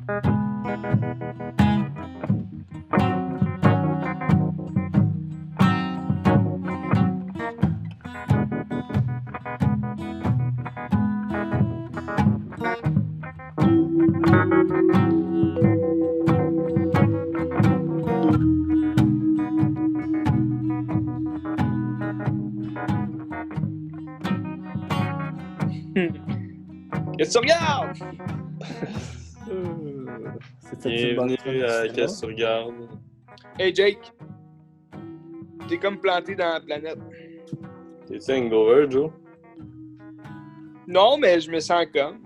Qu'est-ce que tu regardes? C'est une bonne Bienvenue trame de à cinéma. Qu'est-ce que tu regardes? Hey Jake, t'es comme planté dans la planète. T'es-tu hangover, Joe? Non, mais je me sens comme.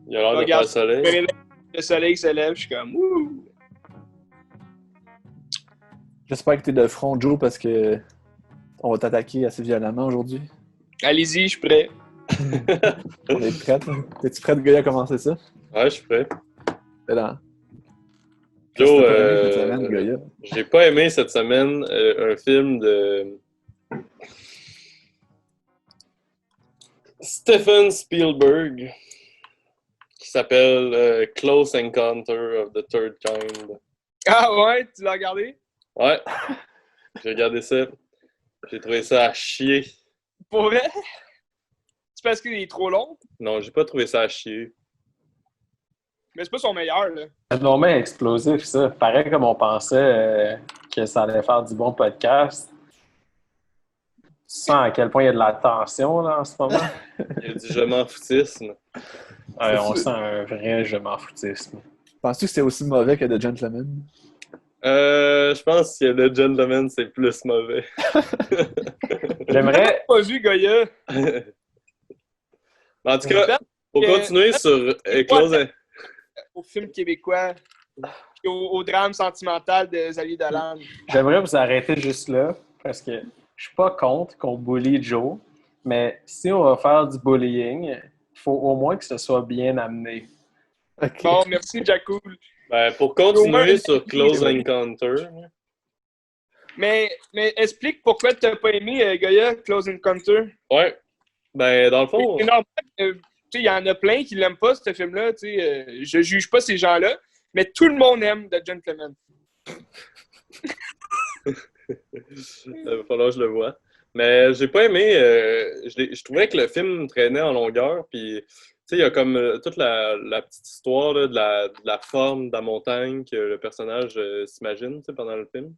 Il a l'air de faire Regarde, le soleil. le soleil se lève, je suis comme ouh. J'espère que t'es de front, Joe, parce que on va t'attaquer assez violemment aujourd'hui. Allez-y, je suis prêt. On est prêt. Es-tu prêt, Goya, à commencer ça? Ouais, je suis prêt. C'est là. Joe, Qu'est-ce que t'as pas aimé cette semaine, Goya? j'ai pas aimé cette semaine un film de Steven Spielberg qui s'appelle Close Encounter of the Third Kind. Ah ouais, tu l'as regardé? Ouais, j'ai regardé ça. J'ai trouvé ça à chier. Pour vrai? C'est parce qu'il est trop long? Non, j'ai pas trouvé ça à chier. Mais c'est pas son meilleur, là. C'est vraiment explosif, ça. Pareil comme on pensait que ça allait faire du bon podcast. Tu sens à quel point il y a de la tension là, en ce moment? Il y a du je m'en foutisme. Ouais, on sent un vrai je m'en foutisme. Penses-tu que c'est aussi mauvais que The Gentleman? Je pense que The Gentleman, c'est plus mauvais. J'aimerais... Pas vu, Goya. En tout cas, pour continuer sur Close... Au film québécois, puis au drame sentimental de Xavier Dolan. J'aimerais vous arrêter juste là, parce que je suis pas contre qu'on bully Joe, mais si on va faire du bullying, il faut au moins que ce soit bien amené. Ok. Bon, merci, Jacoul. Ben, pour continuer sur Close Encounter... Mais explique pourquoi tu n'as pas aimé Goya, Close Encounter. Ouais. Ben, dans le fond... C'est normal, il y en a plein qui l'aiment pas, ce film-là. Je juge pas ces gens-là, mais tout le monde aime The Gentleman. Il va falloir que je le vois. Mais j'ai pas aimé... je trouvais que le film traînait en longueur, puis... Tu sais, il y a comme toute la petite histoire là, de la forme de la montagne que le personnage s'imagine pendant le film.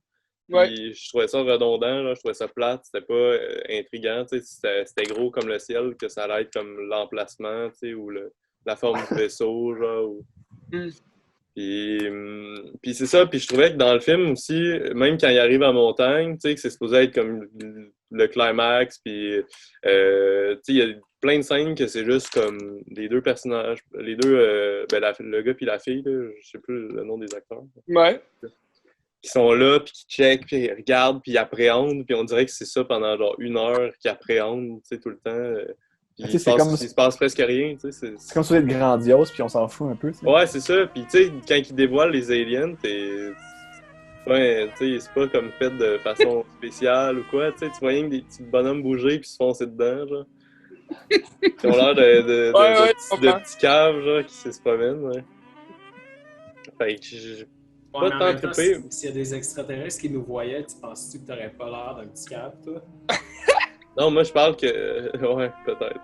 Ouais. Puis je trouvais ça redondant, là, je trouvais ça plate, c'était pas intriguant, c'était gros comme le ciel, que ça allait être comme l'emplacement, ou la forme du vaisseau, genre. Puis c'est ça, puis je trouvais que dans le film aussi, même quand il arrive en montagne, que c'est supposé être comme le climax, puis il y a plein de scènes que c'est juste comme les deux personnages, les deux, le gars puis la fille, là, je sais plus le nom des acteurs. Ouais. Qui sont là, puis qui checkent, puis ils regardent, puis ils appréhendent, puis on dirait que c'est ça pendant genre 1 heure qu'ils appréhendent, tout le temps. Puis il se passe presque rien, c'est comme ça d'être grandiose, puis on s'en fout un peu, t'sais. Ouais, c'est ça. Puis tu sais, quand ils dévoilent les aliens, ouais, c'est pas comme fait de façon spéciale ou quoi, tu voyais des petits bonhommes bouger puis se foncer dedans, genre. Ils ont l'air de petits caves, genre, qui se promènent, ouais. Fait que j'ai pas tant trippé. S'il y a des extraterrestres qui nous voyaient, tu penses-tu que t'aurais pas l'air d'un petit cave, toi? Non, moi, je parle que... Ouais, peut-être.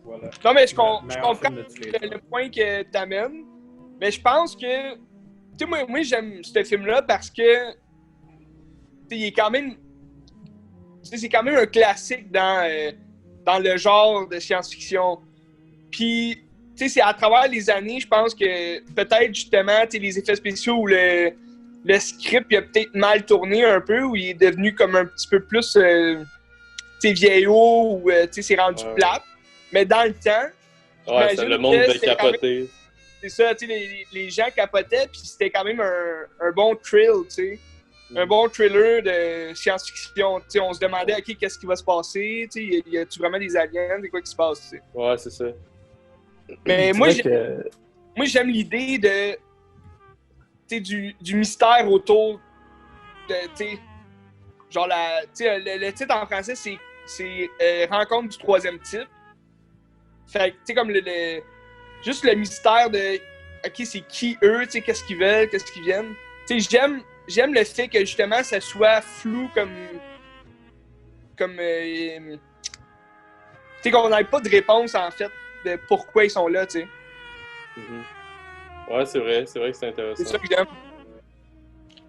Voilà. Non, mais je comprends le le point que tu amènes. Mais je pense que... Tu sais, moi j'aime ce film-là parce que... Tu sais, il est quand même... c'est quand même un classique dans le genre de science-fiction. Puis, tu sais, c'est à travers les années, je pense que peut-être justement, tu sais, les effets spéciaux ou le script, il a peut-être mal tourné un peu, ou il est devenu comme un petit peu plus, tu sais, vieillot, ou, tu sais, c'est rendu plate. Mais dans le temps, ouais, c'est le monde de capoter. C'est ça, tu sais, les gens capotaient, puis c'était quand même un bon thrill, tu sais. Un bon thriller de science-fiction. Tu sais, on se demandait, OK, qu'est-ce qui va se passer? Tu sais, y a-tu vraiment des aliens? C'est quoi qui se passe? Tu sais? Ouais, c'est ça. Mais moi, j'aime l'idée de, tu sais, du mystère autour de, tu sais, genre, tu sais, le titre en français, c'est Rencontre du troisième type. Fait que, tu sais, comme juste le mystère de, OK, c'est qui eux, tu sais, qu'est-ce qu'ils veulent, qu'est-ce qu'ils viennent. Tu sais, j'aime le fait que, justement, ça soit flou comme tu sais, qu'on n'ait pas de réponse, en fait, de pourquoi ils sont là, tu sais. Ouais, c'est vrai que c'est C'est intéressant. ça que j'aime.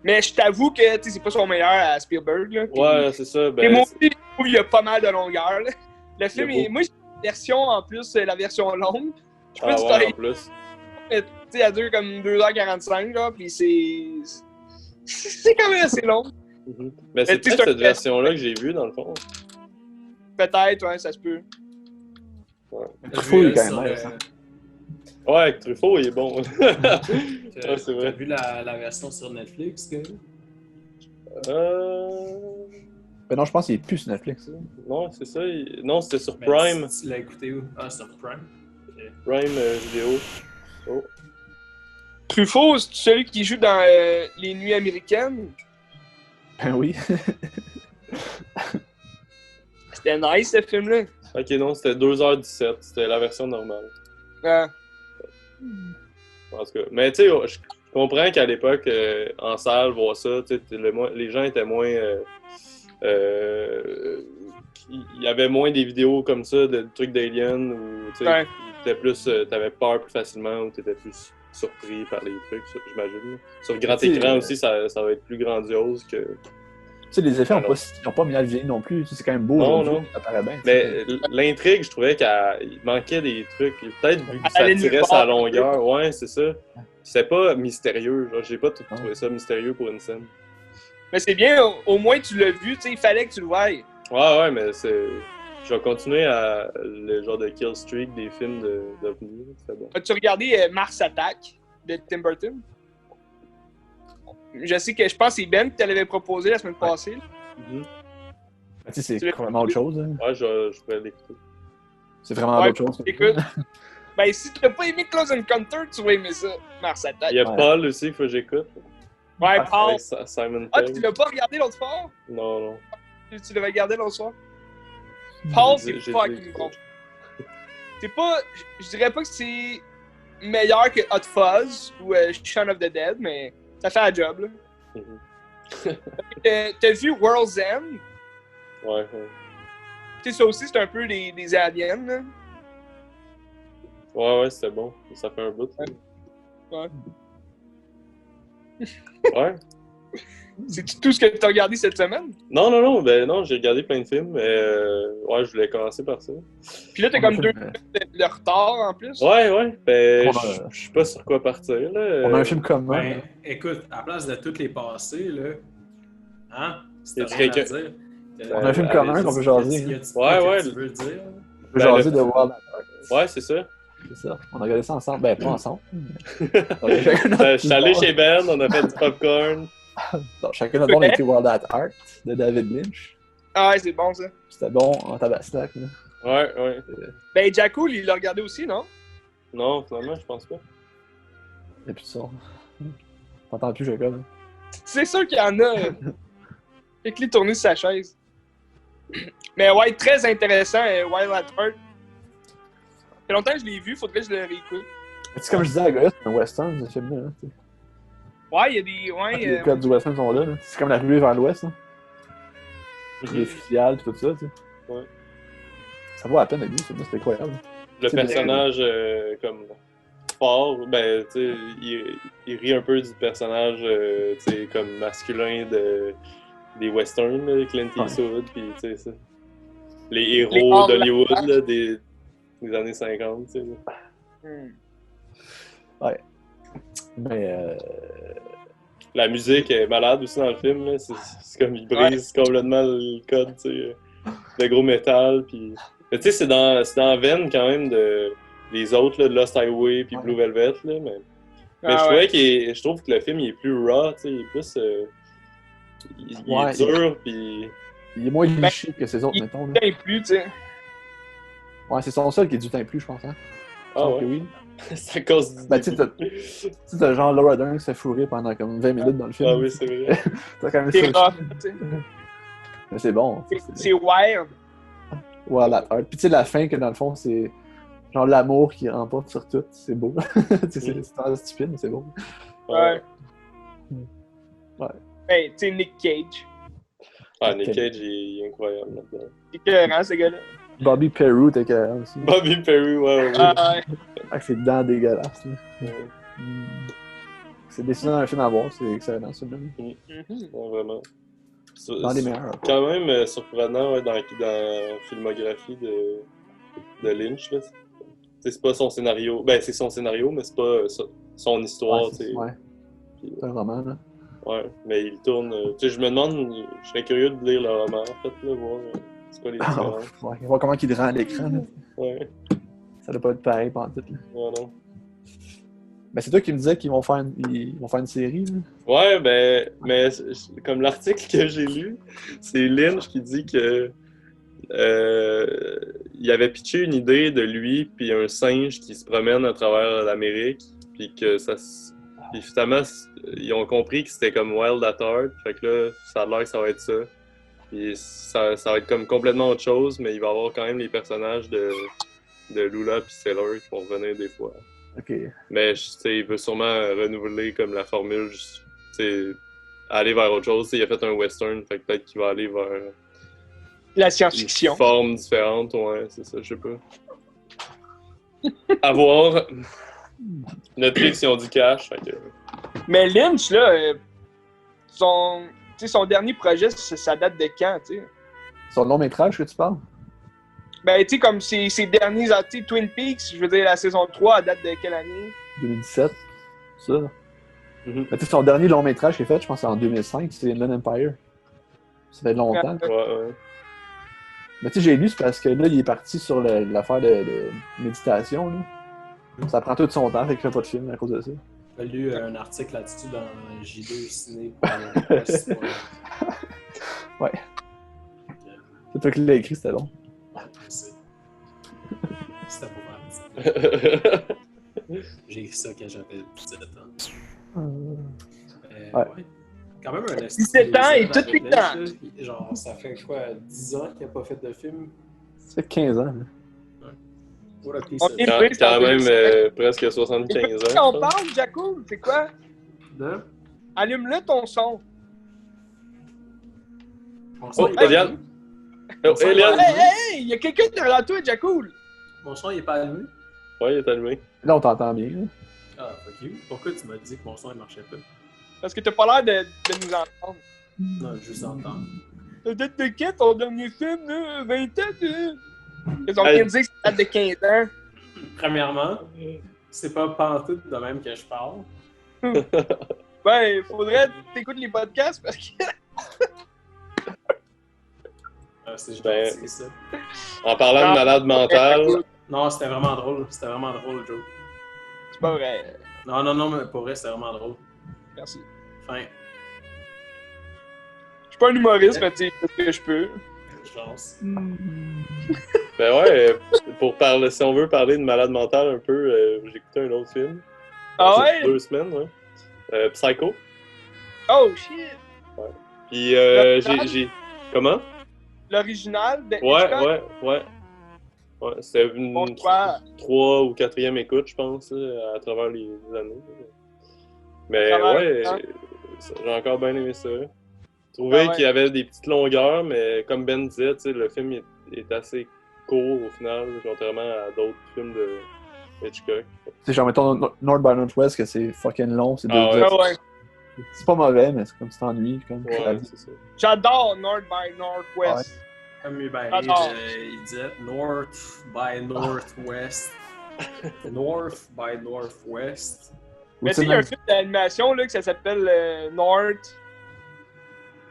Mais je t'avoue que, tu sais, c'est pas son meilleur à Spielberg, là. Puis- Ouais, c'est ça. Et Ben, moi aussi, je trouve qu'il y a pas mal de longueur, là. Le film, Il y a moi, j'ai la version, en plus, la version longue. Je peux ah dire, ouais, en plus. tu sais, elle dure comme 2h45, là, puis c'est quand même assez long. Mais c'est tu sais, peut-être c'est un cette version-là que j'ai vue, dans le fond. Peut-être, ouais, ça se peut. Truffaut, il est quand même sur, nice, Ouais, avec Truffaut, il est bon. T'as Ouais, c'est vrai. vu la version sur Netflix, que... Ben non, je pense qu'il est plus sur Netflix. Non, c'est ça. Non, c'était sur Ben, Prime. Tu l'as écouté où? Ah, sur Prime. Prime vidéo. Oh. Truffaut, c'est celui qui joue dans Les Nuits américaines. Ben oui. C'était nice, ce film-là. Ok, non, c'était 2h17. C'était la version normale. Ah. En tout cas. Mais tu sais, je comprends qu'à l'époque, en salle, voir ça, tu sais, les gens étaient moins. Il y avait moins des vidéos comme ça, de trucs d'aliens, où tu sais, Ouais. t'étais plus. T'avais peur plus facilement, ou t'étais plus surpris par les trucs, ça, j'imagine. Sur grand Tu sais, écran aussi, ça va être plus grandiose que. Tu sais, les effets Alors. n'ont pas mis à le vieillir non plus. Tu sais, c'est quand même beau. Non, aujourd'hui, non. Ça paraît bien. Mais l'intrigue, je trouvais qu'il manquait des trucs. Peut-être vu que Elle ça allait nulle tirait part. sa longueur. Ouais, c'est ça. C'était pas mystérieux. Genre, j'ai pas tout Non. trouvé ça mystérieux pour une scène. Mais c'est bien, au moins tu l'as vu, tu sais, il fallait que tu le voies. Ouais, mais c'est. Je vais continuer à le genre de kill streak des films d'OVNI. C'est bon. As-tu regardé Mars Attack de Tim Burton? Je sais que je pense que c'est Ben qui te l'avait proposé la semaine passée. Mhm. Tu sais, c'est vraiment autre chose. Hein. Ouais, je pourrais l'écouter. C'est vraiment Ouais, autre chose. écoute. Ben, si tu n'as pas aimé Close Encounter, tu vas aimer ça, Mars Attack. Il y a Ouais. Paul aussi, qu'il faut que j'écoute. Ouais, Paul. Avec Simon Ah, Pegg. tu l'as pas regardé l'autre soir? Non. Tu l'avais regardé l'autre soir? Paul, c'est J'ai fucking dit- bon. C'est pas. Je dirais pas que c'est meilleur que Hot Fuzz ou Shaun of the Dead, mais ça fait la job, là. Mhm. T'as vu World's End? Ouais. Tu sais, ça aussi, c'est un peu des aliens, là. Ouais, c'était bon. Ça fait un bout. Ouais. Ouais. C'est tout ce que t'as regardé cette semaine? Non, ben non, j'ai regardé plein de films, mais ouais, je voulais commencer par ça. Puis là, t'as comme 2 minutes de retard en plus. Ouais, ben On a- je sais pas sur quoi partir, là. On a un film commun. Ben, écoute, à la place de toutes les passées, là, hein? Si t'as Y a-tu rien à quelqu'un- dire. On a un film commun qu'on peut jaser. Y hein. a-tu Ouais, quoi ouais. que tu veux dire? On peut Ben, jaser de Wild at Heart. Ouais, c'est ça. C'est ça. On a regardé ça ensemble. Ben, pas ensemble. Je suis allé chez Ben, on a fait du popcorn. Non, chacun notre bord, on a été Wild at Heart de David Lynch. Ah ouais, c'est bon ça. C'était bon en tabaslac. Là. Ouais. Ben, Jacko, il l'a regardé aussi, non? Non, finalement, je pense pas. Et puis ça. T'entends plus, Jacob. C'est sûr qu'il y en a. Fait que lui tourner sur sa chaise. Mais ouais, très intéressant, Wild at Heart. Ça fait longtemps que je l'ai vu, faudrait que je le réécoute. C'est comme je disais à Goya, c'est un western, ce film-là. Hein, tu sais. Ouais, il y a des. Ouais, Les codes du western sont là. Là. C'est comme la ruée vers l'ouest. Hein. Mhm. Les fusillades et tout ça. Tu sais. Ouais. Ça vaut la peine à lui, ce film-là, c'était incroyable. Le C'est personnage, comme fort, ben, tu sais, il rit un peu du personnage, tu sais, comme masculin des westerns, là, Clint Ouais. Eastwood, pis tu sais, ça. Les Les héros hors d'Hollywood, la- là, des années 50, tu sais. Là. Mais La musique est malade aussi dans le film, là. C'est comme, il brise complètement le code, tu sais, de gros métal, pis... Mais tu sais, c'est dans la veine, quand même, des autres, là, de Lost Highway, puis Ouais. Blue Velvet, là, mais... Mais Ah je, ouais. je trouve que le film il est plus raw, tu sais, il est plus. Il Ouais, est dur, puis. il est moins liché que ces autres, il- mettons. Là. Putain, plus, tu sais. Ouais, c'est son seul qui est du teint plus, je pense. Hein. Ah Donc, ouais. oui. C'est à cause du. Ben, tu sais, début. Tu sais, t'as genre Laura Dern qui s'est fourrée pendant comme 20 minutes dans le film. Ah oui, c'est vrai. T'as quand même C'est ça. rough, tu sais. Mais c'est bon. C'est wild. Wild at Heart. Puis tu sais, la fin, que dans le fond, c'est Genre l'amour qui remporte sur tout, c'est beau. C'est stupide, mais c'est beau. Ouais. Ouais. Hey, tu sais, Nick Cage. Ah, Nick Cage, il est incroyable là-dedans. C'est écœurant, ce gars-là. Bobby Peru, t'es carré aussi. Bobby Perry, ouais. Ah, ouais. Avec ses dents dégueulasses. Là. Ouais, C'est décidément un film à voir, c'est excellent celui-là. Mhm. ouais, vraiment. Dans les meilleurs. Quand même surprenant ouais, dans la filmographie de Lynch. Là. C'est pas son scénario. Ben, c'est son scénario, mais c'est pas son histoire. Ouais, c'est un roman. Là. Ouais, mais il tourne. Je me demande, je serais curieux de lire le roman, en fait, là, voir c'est quoi les différences. Ouais, voir comment il rend à l'écran. Là. Ouais, Ça doit pas être pareil pendant tout. Là. ouais, non. Ben, c'est toi qui me disais qu'ils vont faire une série. Là. Ouais, ben, mais comme l'article que j'ai lu, c'est Lynch qui dit que il avait pitché une idée de lui puis un singe qui se promène à travers l'Amérique, puis que puis finalement ils ont compris que c'était comme Wild at Heart, fait que là ça a l'air que ça va être ça. Puis ça va être comme complètement autre chose, mais il va y avoir quand même les personnages de Lula puis Sailor qui vont revenir des fois. Ok. Mais il veut sûrement renouveler comme la formule, aller vers autre chose. Il a fait un western, fait que peut-être qu'il va aller vers La une science-fiction. forme différente, ouais, c'est ça, je sais pas. À voir. Netflix, ils ont du cash, fait que... Mais Lynch, là, son dernier projet, ça date de quand, tu sais? Son long métrage que tu parles? Ben, tu sais, comme ses derniers, tu sais, Twin Peaks, je veux dire, la saison 3, elle date de quelle année? 2017. Ça. Mhm. Mais tu sais, son dernier long métrage qu'il a fait, je pense c'est en 2005, c'est Inland Empire. Ça fait longtemps. Ouais. Mais tu sais, j'ai lu, c'est parce que là, il est parti sur l'affaire de méditation. Là. Ça prend tout son temps, fait qu'il fait pas de film à cause de ça. J'ai lu un article là-dessus dans J2 Ciné pour le poste. Ouais. C'est toi qui l'as écrit, c'était long. C'était pas mal. J'ai écrit ça quand j'avais 17 ans. Ouais. Quand même un 17 ans et tout le temps. Genre, ça fait quoi, 10 ans qu'il n'a pas fait de film? Ça fait 15 ans. Là. What a piece On of- est- Quand même presque 75 ans. Quand on je pense. parle, Jaco, c'est quoi? De? Allume-le ton son. Mon Oh, son, il est pas Eliane! allumé. Oh, son, il est Eliane! pas allumé. Hey, il y a quelqu'un derrière toi, Jaco. Mon son, il est pas allumé. Ouais, il est allumé. Là, on t'entend bien. Là. Ah, fuck you. Pourquoi tu m'as dit que mon son, il marchait pas? Parce que t'as pas l'air de nous entendre. Non, je juste entendre. Ça date de quand ton dernier film, là? 20 ans, là? Ils ont Hey. bien dit que ça date de 15 ans. Premièrement, c'est pas pantoute de même que je parle. Ben, faudrait que t'écoutes les podcasts parce que. C'est Ben, gentil, ça. En parlant de malade mental, Non, c'était vraiment drôle. C'était vraiment drôle, Joe. C'est pas vrai. Non, mais pour vrai, c'était vraiment drôle. Merci. Fin. Je suis pas un humoriste, mais tu sais, je fais ce que je peux. Chance. ben ouais, si on veut parler de malade mental un peu, j'ai écouté un autre film. Ah C'est ouais? 2 semaines, ouais. Psycho. Oh shit! Puis j'ai... Comment? L'original de Hitchcock? Ouais. Ouais, c'était une Bon choix. 3 ou 4e écoute, je pense, là, à travers les années. Mais À travers ouais, le temps. j'ai encore bien aimé ça. Je trouvais Ah ouais. qu'il y avait des petites longueurs, mais comme Ben disait, tu sais, le film est assez court au final, contrairement à d'autres films de Hitchcock. Tu sais, genre, mettons North by Northwest, que c'est fucking long, c'est 2 Ah ouais. heures. Ah ouais. C'est pas mauvais, mais c'est comme tu t'ennuies. Comme Ouais, c'est ça. J'adore North by Northwest. Comme Hubert J'adore. il disait North by Northwest. North by Northwest. Mais tu sais, il y a un film d'animation là, que ça s'appelle North.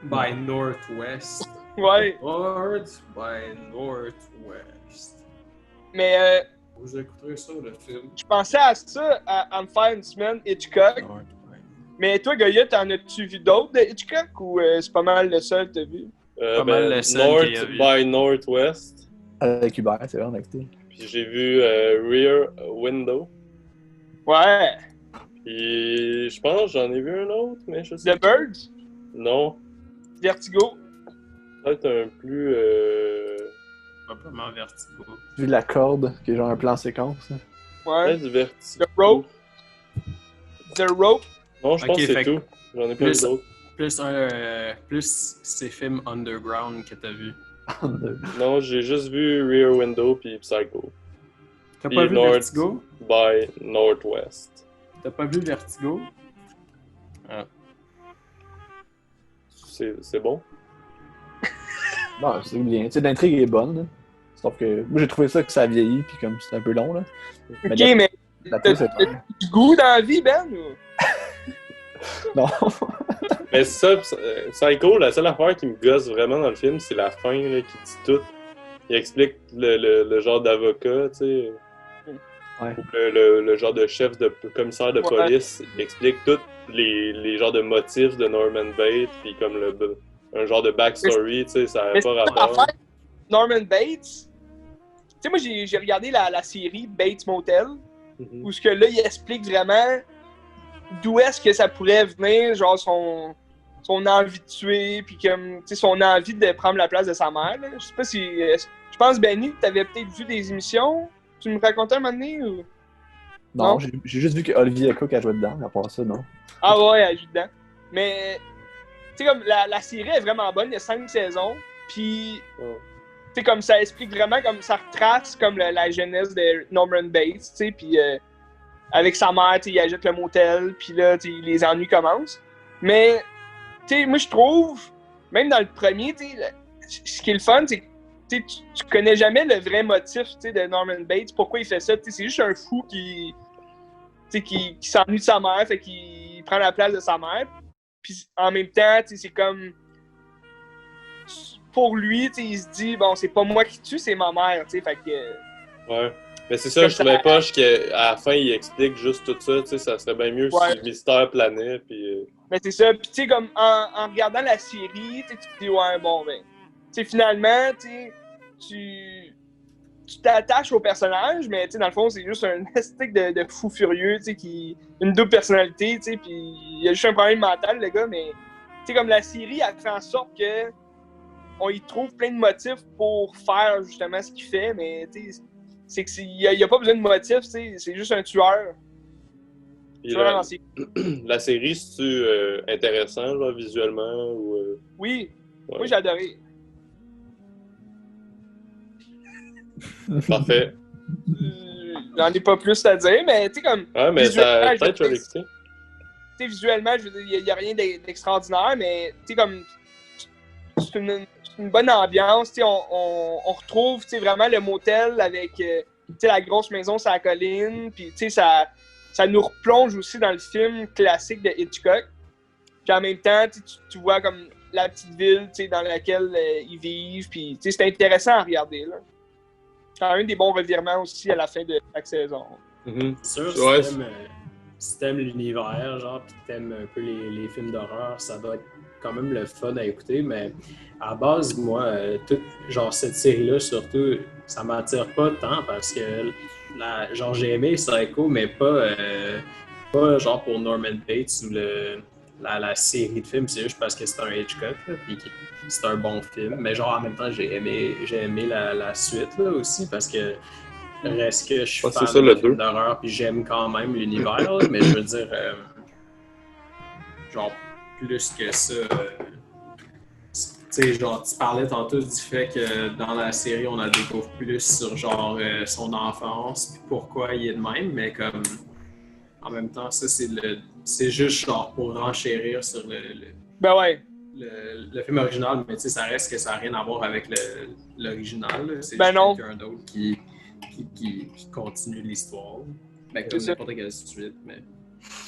By Northwest. Ouais. North by Northwest. Mais Vous écouterez ça, le film. je pensais à ça à me faire une semaine Hitchcock. North by... Mais toi, Goya, t'en as-tu vu d'autres de Hitchcock ou c'est pas mal le seul que t'as vu? Pas mal le seul North qu'il y a vu. by Northwest. Avec Hubert, c'est vraiment acté. Puis j'ai vu Rear Window. Ouais. Puis je pense que j'en ai vu un autre, mais je sais The Birds? Non. Vertigo? Peut-être un plus... Vraiment Vertigo. Vu la corde, qui est genre un plan séquence. Là. Ouais. Du Vertigo. The Rope. The Rope. Non, je pense Ok, que c'est fait que tout. J'en ai pas plus- vu d'autres. Plus ces films underground que t'as vus. Non, j'ai juste vu Rear Window puis Psycho. T'as Puis pas vu North Vertigo? by Northwest. T'as pas vu Vertigo? C'est bon? Non, c'est bien. Tu sais, l'intrigue est bonne. Là. Sauf que moi, j'ai trouvé ça que ça a vieilli, puis comme c'est un peu long. Là. Ok, mais La t'as c'est t'as du goût dans la vie, Ben? Ou... Non. Mais ça, Psycho, la seule affaire qui me gosse vraiment dans le film, c'est la fin là, qui dit tout. Il explique le genre d'avocat, tu sais. Ouais. Ou le genre de chef de commissaire de Ouais. police. Il explique tous les genres de motifs de Norman Bates, puis comme un genre de backstory, tu sais, ça n'a Mais pas c'est rapport. l'affaire, Norman Bates. Tu sais, moi, j'ai regardé la série Bates Motel, Mhm. où ce que là, il explique vraiment d'où est-ce que ça pourrait venir, genre son envie de tuer, puis comme, tu sais, son envie de prendre la place de sa mère. Là. Je sais pas si... je pense, Benny, t'avais peut-être vu des émissions. Tu me racontais un moment donné, ou... Non, Non. j'ai juste vu que Olivia Cook a joué dedans, à part ça, non. Ah ouais, elle joue dedans. Mais, tu sais, comme, la série est vraiment bonne, il y a 5 saisons, puis... Ouais. Tu sais, comme ça explique vraiment, comme ça retrace comme la jeunesse de Norman Bates, tu sais, puis avec sa mère, tu sais, il ajoute le motel, puis là, tu sais, les ennuis commencent. Mais, tu sais, moi, je trouve, même dans le premier, tu sais, ce qui est le fun, c'est que tu connais jamais le vrai motif, tu sais, de Norman Bates, pourquoi il fait ça, tu sais, c'est juste un fou qui s'ennuie de sa mère, fait qu'il prend la place de sa mère, puis en même temps, tu sais, c'est comme... Pour lui, il se dit, bon, c'est pas moi qui tue, c'est ma mère, tu sais, fait que... Ouais. Mais c'est ça, je trouvais poche qu'à la fin, il explique juste tout ça, tu sais, ça serait bien mieux Ouais. si le mystère planait, puis... Mais c'est ça, puis tu sais, comme, en regardant la série, tu te dis, ouais, bon, ben... Tu sais, finalement, tu t'attaches au personnage, mais tu sais, dans le fond, c'est juste un esthétique de fou furieux, tu sais, qui... Une double personnalité, tu sais, puis il a juste un problème mental, le gars, mais... Tu sais, comme la série, elle fait en sorte que... On y trouve plein de motifs pour faire justement ce qu'il fait, mais c'est qu'il n'y a pas besoin de motifs, c'est juste un tueur. Puis Tueur dans ses... la série, c'est-tu intéressant, genre, visuellement, ou... Oui, ouais. moi j'ai adoré. Parfait. J'en ai pas plus à dire, mais tu sais, comme. Ouais, mais ça... visuellement, Peut-être je vais l'écouter. Tu sais, visuellement, je veux dire, il n'y a rien d'extraordinaire, mais tu sais, comme. C'est une bonne ambiance, tu sais, on retrouve, tu sais, vraiment le motel avec, tu sais, la grosse maison sur la colline, puis tu sais, ça nous replonge aussi dans le film classique de Hitchcock. Puis en même temps, tu vois comme la petite ville, tu sais, dans laquelle ils vivent, puis tu sais, c'est intéressant à regarder, là. Quand même des bons revirements aussi à la fin de chaque saison. Mhm. C'est sûr, Ouais, si t'aimes l'univers, genre, pis t'aimes un peu les films d'horreur, ça doit être quand même le fun à écouter, mais à la base, moi, genre cette série-là, surtout, ça m'attire pas tant parce que, genre, j'ai aimé Psycho, mais pas genre pour Norman Bates ou la série de films, c'est juste parce que c'est un Hitchcock, là, puis c'est un bon film, mais genre, en même temps, j'ai aimé la suite, là, aussi, parce que reste que je suis fan ça, de le films 2. d'horreur, puis j'aime quand même l'univers, là, mais je veux dire, genre, plus que ça. Tu sais, genre, tu parlais tantôt du fait que dans la série, on a découvert plus sur, genre, son enfance, puis pourquoi il est de même, mais comme, en même temps, ça, c'est juste, genre, pour renchérir sur Ben ouais. le film original, mais tu sais, ça reste que ça n'a rien à voir avec l'original, là. C'est Ben juste non. quelqu'un d'autre qui continue l'histoire. Ben, C'est comme ça. n'importe quelle suite, mais...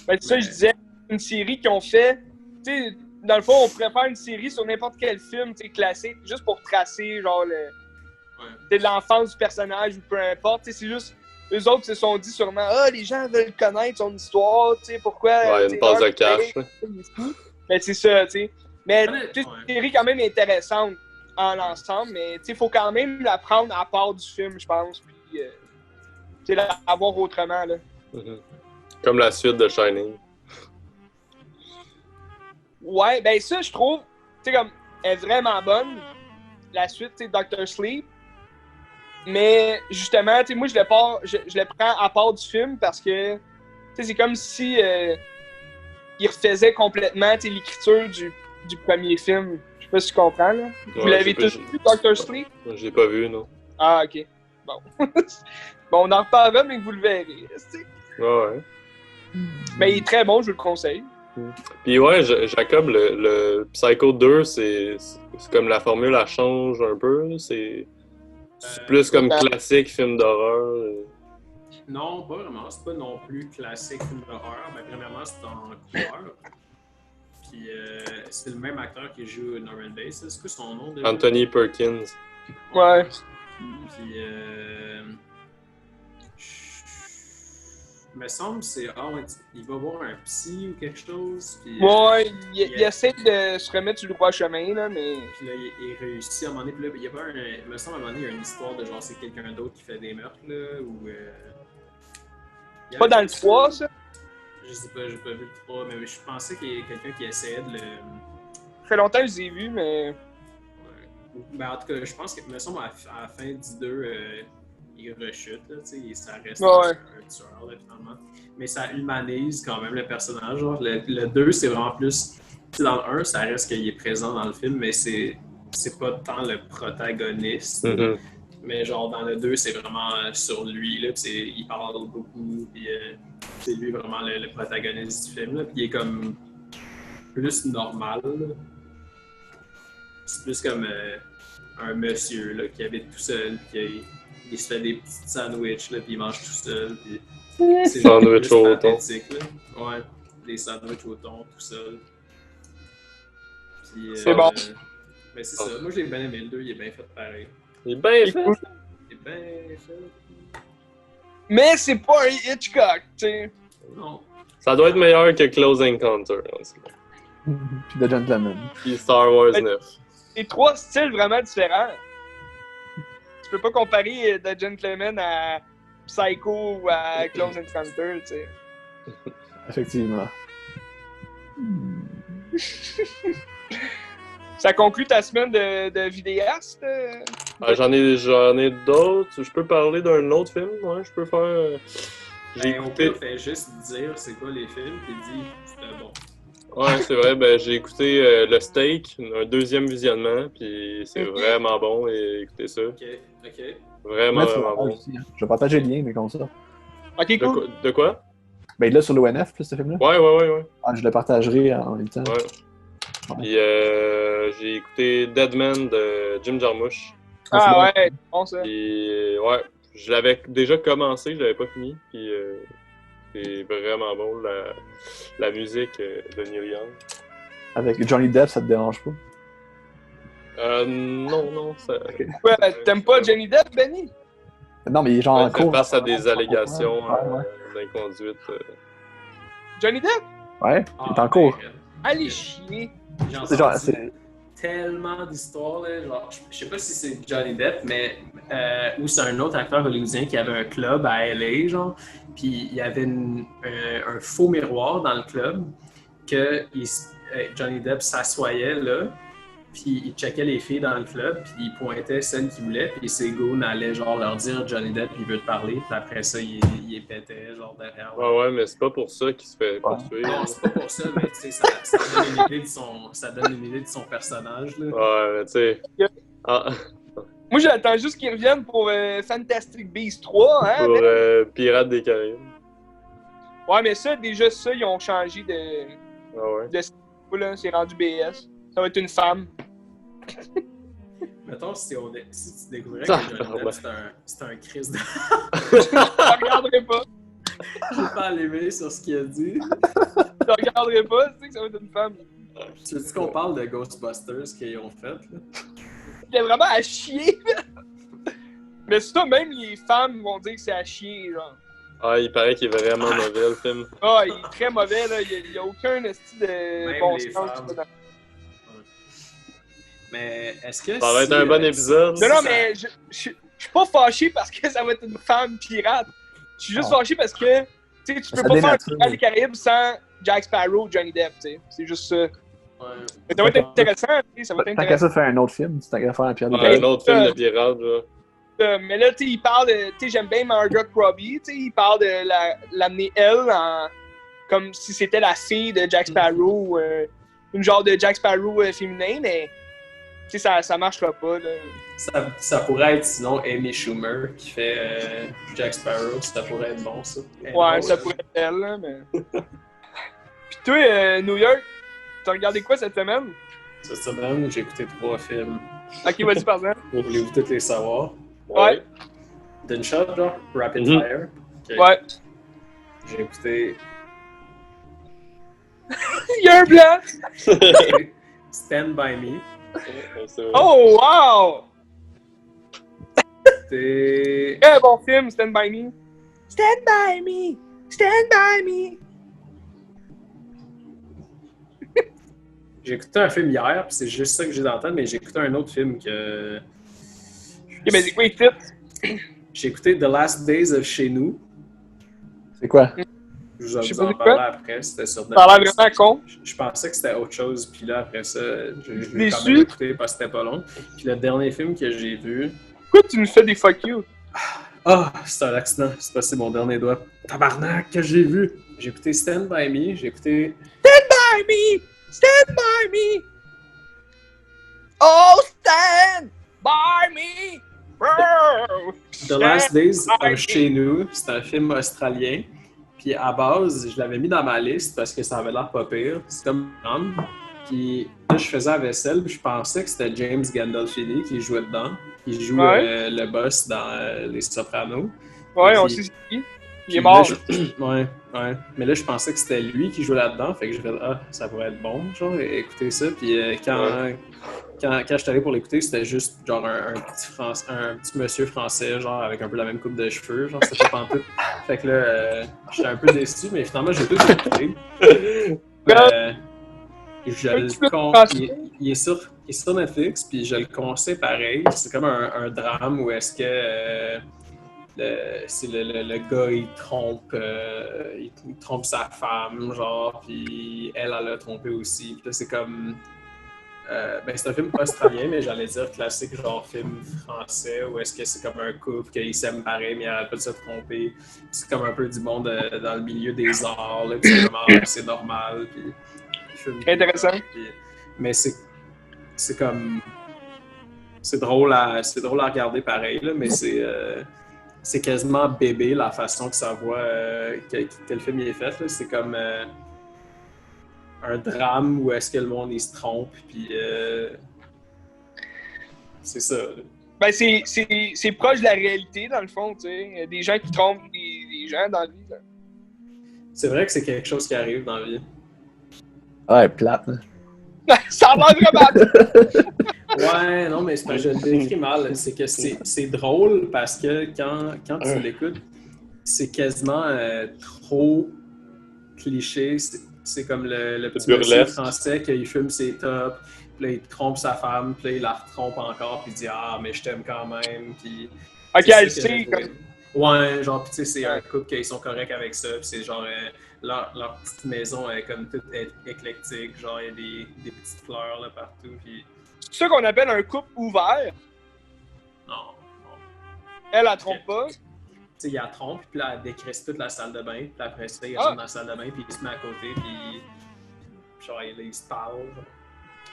Ben, c'est ça, je disais, une série qu'ils ont fait. Tu sais, dans le fond, on pourrait faire une série sur n'importe quel film, tu sais, classique, juste pour tracer, genre, Ouais. l'enfance du personnage ou peu importe. Tu sais, c'est juste, eux autres se sont dit sûrement, ah, les gens veulent connaître son histoire, tu sais, pourquoi. Ouais, tu sais, une passe de Norman cash. Bates, Ben, c'est ça, tu sais. Mais, Ouais. tu sais, c'est une série quand même intéressante en l'ensemble, mais, tu sais, il faut quand même la prendre à part du film, je pense, puis, tu sais, la voir autrement, là. Mhm. Comme la suite de Shining. Ouais, ben ça, je trouve, tu sais, comme, elle est vraiment bonne. La suite, tu sais, Dr. Sleep. Mais justement, tu sais, moi, je le prends à part du film parce que, tu sais, c'est comme si il refaisait complètement, tu sais, l'écriture du premier film. Je sais pas si tu comprends, là. Vous Ouais, l'avez tous vu, Dr. Sleep? Je l'ai pas vu, non. Ah, ok. Bon. Bon, on en reparlera, mais vous le verrez. Tu sais. Ouais. Mais il est très bon, je vous le conseille. Puis ouais, Jacob, le Psycho 2, c'est comme la formule, elle change un peu. Là. C'est plus comme classique film d'horreur. Non, pas vraiment. C'est pas non plus classique film d'horreur. Ben, premièrement, c'est en couleur. Puis c'est le même acteur qui joue Norman Bates. C'est quoi son nom déjà? Anthony Perkins. Ouais. Puis il me semble que c'est il va voir un psy ou quelque chose. Puis, Ouais, il essaie de se remettre sur le droit chemin, là, mais. Puis là, il réussit à un moment donné. Puis là, il y a pas il me semble à un moment donné, il y a une histoire de genre c'est quelqu'un d'autre qui fait des meurtres, là. Ou. Pas dans le 3, ça? Je sais pas, j'ai pas vu le 3, mais je pensais qu'il y a quelqu'un qui essayait de le. Ça fait longtemps que je les ai vus, mais. Ouais. Ben, en tout cas, je pense que, me semble, à la fin du 2, il rechute, là, tu sais, ça reste un tueur, là, finalement. Mais ça humanise quand même le personnage. Genre, le 2, c'est vraiment plus. Tu sais, dans le 1, ça reste qu'il est présent dans le film, mais c'est pas tant le protagoniste. Mm-hmm. Mais genre, dans le 2, c'est vraiment sur lui, là, pis il parle beaucoup, puis c'est lui vraiment le protagoniste du film, là, puis il est comme plus normal, là. C'est plus comme un monsieur, là, qui habite tout seul, puis il se fait des petits sandwichs, là, puis il mange tout seul, puis c'est sandwich au thon. Là. Ouais, des sandwichs au thon, tout seul. Puis, c'est bon. Mais c'est ça, moi j'ai bien aimé le 2, il est bien fait pareil. Il est bien fait. Il est bien fait. Mais c'est pas un Hitchcock, tu sais. Non. Ça doit être meilleur que Close Encounter. Puis The Gentleman. Puis Star Wars 9. C'est trois styles vraiment différents. Tu peux pas comparer The Gentleman à Psycho ou à Close Encounter, tu sais. Effectivement. Ça conclut ta semaine de vidéaste? J'en ai d'autres. Je peux parler d'un autre film, ouais, je peux faire. J'ai écouté. On fait juste dire c'est quoi les films, puis dit c'était bon. Ouais, c'est vrai, ben j'ai écouté Le Steak, un deuxième visionnement, puis c'est vraiment bon, et écoutez ça. Ok. Vraiment, vraiment bon. Aussi, hein. Je vais partager le lien, mais comme ça. Ok, cool. De quoi? Ben là, sur l'ONF, ce film-là. Ouais. Ah, je le partagerai en même temps. Ouais. Puis j'ai écouté Deadman de Jim Jarmusch. Ah ouais, bon ça. Puis ouais, je l'avais déjà commencé, je l'avais pas fini, puis c'est vraiment bon, la musique de Neil Young. Avec Johnny Depp, ça te dérange pas? Non, ça... Okay. Ouais, t'aimes pas Johnny Depp, Benny? Non, mais il est genre en cours. Face à des allégations Ouais. d'inconduite. Johnny Depp? Ouais, il est en cours. Allez chier. C'est genre, c'est... Tellement d'histoires, là, genre, je sais pas si c'est Johnny Depp, mais ou c'est un autre acteur hollywoodien qui avait un club à LA, genre, puis il y avait un faux miroir dans le club que Johnny Depp s'assoyait là, puis il checkait les filles dans le club, puis il pointait celles qu'il voulait, puis ses goons allaient genre leur dire Johnny Depp il veut te parler, puis après ça il les pétait genre derrière. Ouais, mais c'est pas pour ça qu'il se fait poursuivre. Non, c'est pas pour ça, mais tu sais, ça donne une idée de son personnage, là. Ouais, mais tu sais... Moi j'attends juste qu'il revienne pour Fantastic Beasts 3, hein? Pour Pirates des Caraïbes. Ouais, mais ça, déjà ça, ils ont changé de... Ah ouais? De là, c'est rendu BS. Ça va être une femme. Mettons, si tu découvrais que Johnny Depp, c'est un Chris de... Je regarderai pas. J'ai pas allumé sur ce qu'il a dit. Je regarderai pas, tu sais que ça va être une femme. Tu sais qu'on parle de Ghostbusters qu'ils ont fait, là? Il est vraiment à chier. Mais ça, même les femmes vont dire que c'est à chier, genre. Ah, il paraît qu'il est vraiment mauvais, le film. Ah, il est très mauvais, là. Il y a aucun style de Même bon les sens. femmes. Mais est-ce que Ça va être un bon épisode. Non, mais je suis pas fâché parce que ça va être une femme pirate. Je suis juste fâché parce que tu sais, tu peux pas faire un Pirate des Caraïbes sans Jack Sparrow ou Johnny Depp, tu sais. C'est juste ça. Ouais. Mais ça va être intéressant, tu sais. Ça va être Tant qu'à intéressant. ça, faire un autre film, c'est tant qu'à faire un Pierre de Un autre film de pirate, là. Mais là, tu sais, il parle de. Tu sais, j'aime bien Margot Robbie. Tu sais, il parle de l'amener elle comme si c'était la fille de Jack Sparrow ou une genre de Jack Sparrow féminin, mais tu sais, ça marchera pas. Là. Ça pourrait être sinon Amy Schumer qui fait Jack Sparrow. Ça pourrait être bon, ça. Ouais, non, ça pourrait être elle, là, mais. Puis toi, New York, t'as regardé quoi cette semaine? Cette semaine, j'ai écouté 3 films. Ok, vas-y, par exemple. Voulez-vous tous les savoir? Ouais. D'une shot, genre? Rapid Mhm. Fire. Ok. Ouais. J'ai écouté Il y a un blanc! Stand By Me. Oh, wow! C'était... Très bon film, Stand By Me. Stand By Me! Stand By Me! J'ai écouté un film hier, puis c'est juste ça que j'ai dans la tête, mais j'ai écouté un autre film que... Ok, mais c'est quoi les titres? J'ai écouté The Last Days of Chez Nous. C'est quoi? Je Je sais vous pas en c'est quoi. parler après, c'était sur Ça a l'air Netflix. vraiment con. Je pensais que c'était autre chose, puis là, après ça, je l'ai quand Déçu? même écouté parce que c'était pas long. Puis le dernier film que j'ai vu... Pourquoi tu nous fais des fuck you? Ah, c'est un accident, c'est passé mon dernier doigt. Tabarnak, que j'ai vu! J'ai écouté Stand By Me, j'ai écouté... By me! Stand by me! Oh, stand by me! Bro! The Last Days by me. of Chez Nous, c'est un film australien. Puis à base, je l'avais mis dans ma liste parce que ça avait l'air pas pire. C'est comme un homme. Puis là, je faisais la vaisselle, puis je pensais que c'était James Gandolfini qui jouait dedans. Il joue Ouais. le boss dans Les Sopranos. Ouais, on Puis- sait c'est qui. Il Puis est mort. là, ouais. Mais là, je pensais que c'était lui qui jouait là-dedans. Fait que je fait ah, ça pourrait être bon, genre, écouter ça. Puis quand je suis allé pour l'écouter, c'était juste genre un petit monsieur français, genre, avec un peu la même coupe de cheveux. Genre, c'était pas pantoute. Fait que là, j'étais un peu déçu, mais finalement, j'ai tout écouté. Je Un petit peu le con... français. il est sur Netflix, puis je le conseille pareil. C'est comme un drame où est-ce que c'est le gars, il trompe sa femme, genre, puis elle l'a trompé aussi. Puis là, c'est comme... c'est un film australien, mais j'allais dire classique, genre film français, où est-ce que c'est comme un couple, qu'ils s'aiment pareil, mais ils n'arrêtent pas de se tromper. C'est comme un peu du monde dans le milieu des arts, là, puis c'est vraiment, c'est normal. Puis, Intéressant. Mais c'est comme... C'est drôle à regarder pareil, là, mais c'est quasiment bébé la façon que ça voit que le film est fait. Là. C'est comme un drame où est-ce que le monde il se trompe, puis c'est ça. Là. Ben, c'est proche de la réalité, dans le fond, tu sais. Il y a des gens qui trompent des gens dans la vie. Là. C'est vrai que c'est quelque chose qui arrive dans la vie. Ouais, plate. Hein. Ça a l'air vraiment... Ouais, non, mais c'est pas je le décris mal. C'est que c'est drôle parce que quand tu l'écoutes, c'est quasiment trop cliché. C'est comme le petit monsieur burlesque. français qui fume ses tops, puis là, il trompe sa femme, puis là, il la retrompe encore, puis il dit « Ah, mais je t'aime quand même », puis... Ok, c'est elle ça que sait, j'ai trouvé. Ouais, genre, puis tu sais, c'est un couple qui sont corrects avec ça, puis c'est genre... leur petite maison est comme toute éclectique, genre, il y a des petites fleurs là, partout, puis... C'est ça qu'on appelle un couple ouvert. Non. Elle trompe pas. Tu sais, il la trompe, puis là, elle décrisse toute la salle de bain, puis après ça, il Ah. rentre dans la salle de bain, puis il se met à côté, puis genre, il se parle.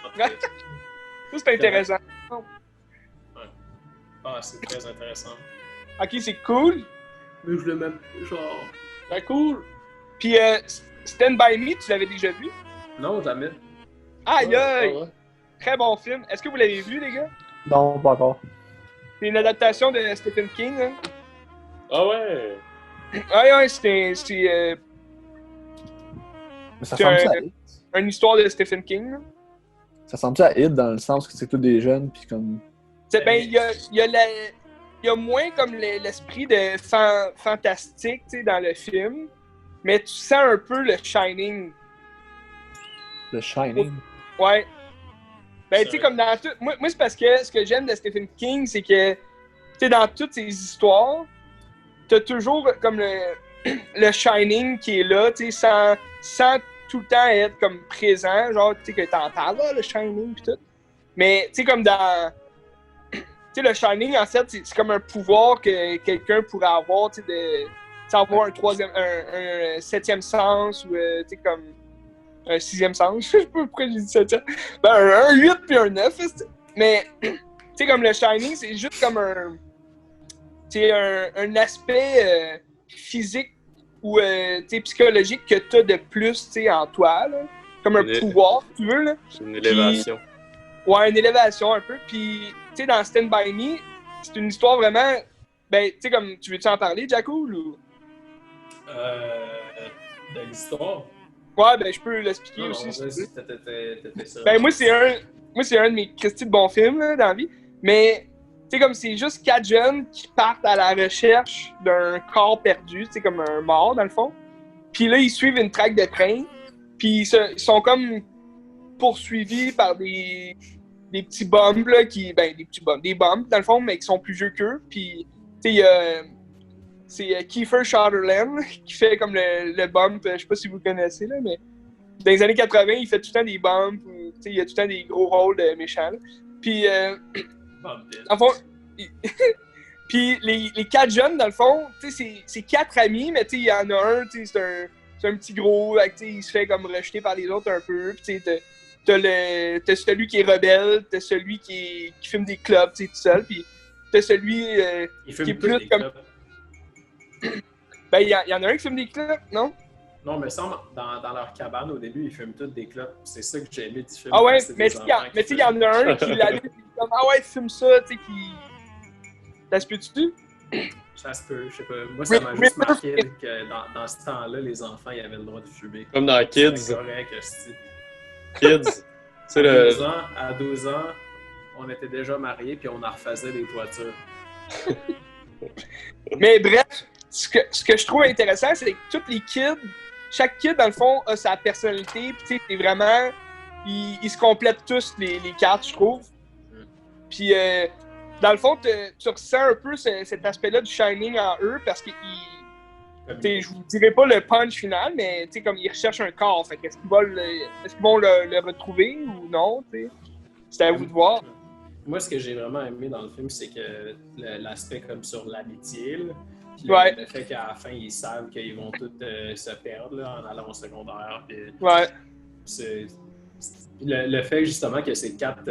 En tout cas, Ça, c'est intéressant. c'est très intéressant. Ok, c'est cool. Mais je le mets, genre... C'est cool. Puis, Stand By Me, tu l'avais déjà vu? Non, jamais. Aïe, aïe! Ouais. Très bon film. Est-ce que vous l'avez vu, les gars? Non, pas encore. C'est une adaptation de Stephen King. Hein? Ah ouais! Ouais, c'est Mais ça C'est ressemble à Hit. une histoire de Stephen King. Là. Ça ressemble à Hit dans le sens que c'est tous des jeunes, puis comme. Ben, il y a moins comme l'esprit de fantastique, tu sais, dans le film. Mais tu sens un peu le Shining. The Shining. Ouais. Ben, tu sais, C'est comme dans tout. Moi, c'est parce que ce que j'aime de Stephen King, c'est que, tu sais, dans toutes ses histoires, t'as toujours comme le Shining qui est là, tu sais, sans tout le temps être comme présent. Genre, tu sais, que t'entends là, le Shining pis tout. Mais, tu sais, comme dans sais, le Shining, en fait, c'est comme un pouvoir que quelqu'un pourrait avoir, tu sais, de avoir un septième sens, ou, tu sais, comme un sixième sens, je sais pas pourquoi j'ai dit septième. Ben, un 8 puis un 9, mais, tu sais, comme le Shining, c'est juste comme un aspect physique ou psychologique que tu as de plus en toi, là. Comme un pouvoir, si tu veux. Là. C'est une élévation. Ouais, une élévation un peu. Puis, tu sais, dans Stand By Me, c'est une histoire vraiment. Ben, tu sais, comme. Tu veux-tu en parler, Jacoul? Ou... De l'histoire? Ouais, ben, je peux l'expliquer Non, aussi. vas-y, t'étais ça. Ben, moi, c'est un de mes Christy de bons films là, dans la vie. Mais. Tu sais, comme c'est juste 4 jeunes qui partent à la recherche d'un corps perdu, tu sais, comme un mort, dans le fond. Puis là, ils suivent une traque de train. Puis ils sont comme poursuivis par des petits bums, là, des bums, dans le fond, mais qui sont plus vieux qu'eux. Puis, tu sais, c'est Kiefer Sutherland qui fait comme le bump, je sais pas si vous le connaissez, là, mais dans les années 80, il fait tout le temps des bumps, tu sais, il y a tout le temps des gros rôles de méchants, là. Puis, en fond, puis les 4 jeunes, dans le fond, tu sais, c'est 4 amis, mais tu sais, il y en a un, tu sais, c'est un petit gros, tu sais, il se fait comme rejeter par les autres un peu, puis tu sais, t'as celui qui est rebelle, t'as celui qui fume des clubs, tu sais, tout seul, puis t'as celui qui est plus comme... Ben, il y en a un qui fume des clubs, non? Non, mais ça, dans leur cabane, au début, ils fument toutes des clopes. C'est ça que j'ai aimé du film. Ah ouais, mais tu sais, il y en a un qui l'allume, comme, ah ouais, fume ça, tu sais, qui... Ça se peut-tu? Ça se peut, je sais pas. Moi, ça m'a juste marqué que dans ce temps-là, les enfants, ils avaient le droit de fumer. Comme dans Kids. C'est correct, Kids. C'est À 12 ans, on était déjà mariés, puis on en refaisait des toitures. Mais bref, ce que je trouve intéressant, c'est que tous les kids, chaque kid, dans le fond, a sa personnalité, puis tu sais, c'est vraiment... Ils se complètent tous, les 4, je trouve. Puis, dans le fond, tu ressens un peu cet aspect-là du Shining en eux, parce que je vous dirai pas le punch final, mais comme ils recherchent un corps, fait est-ce qu'ils vont le retrouver ou non, t'sais? C'est à vous de voir. Moi, ce que j'ai vraiment aimé dans le film, c'est que l'aspect comme sur l'amitié, puis le fait qu'à la fin, ils savent qu'ils vont tous se perdre là, en allant au secondaire. Puis, c'est le fait justement que ces 4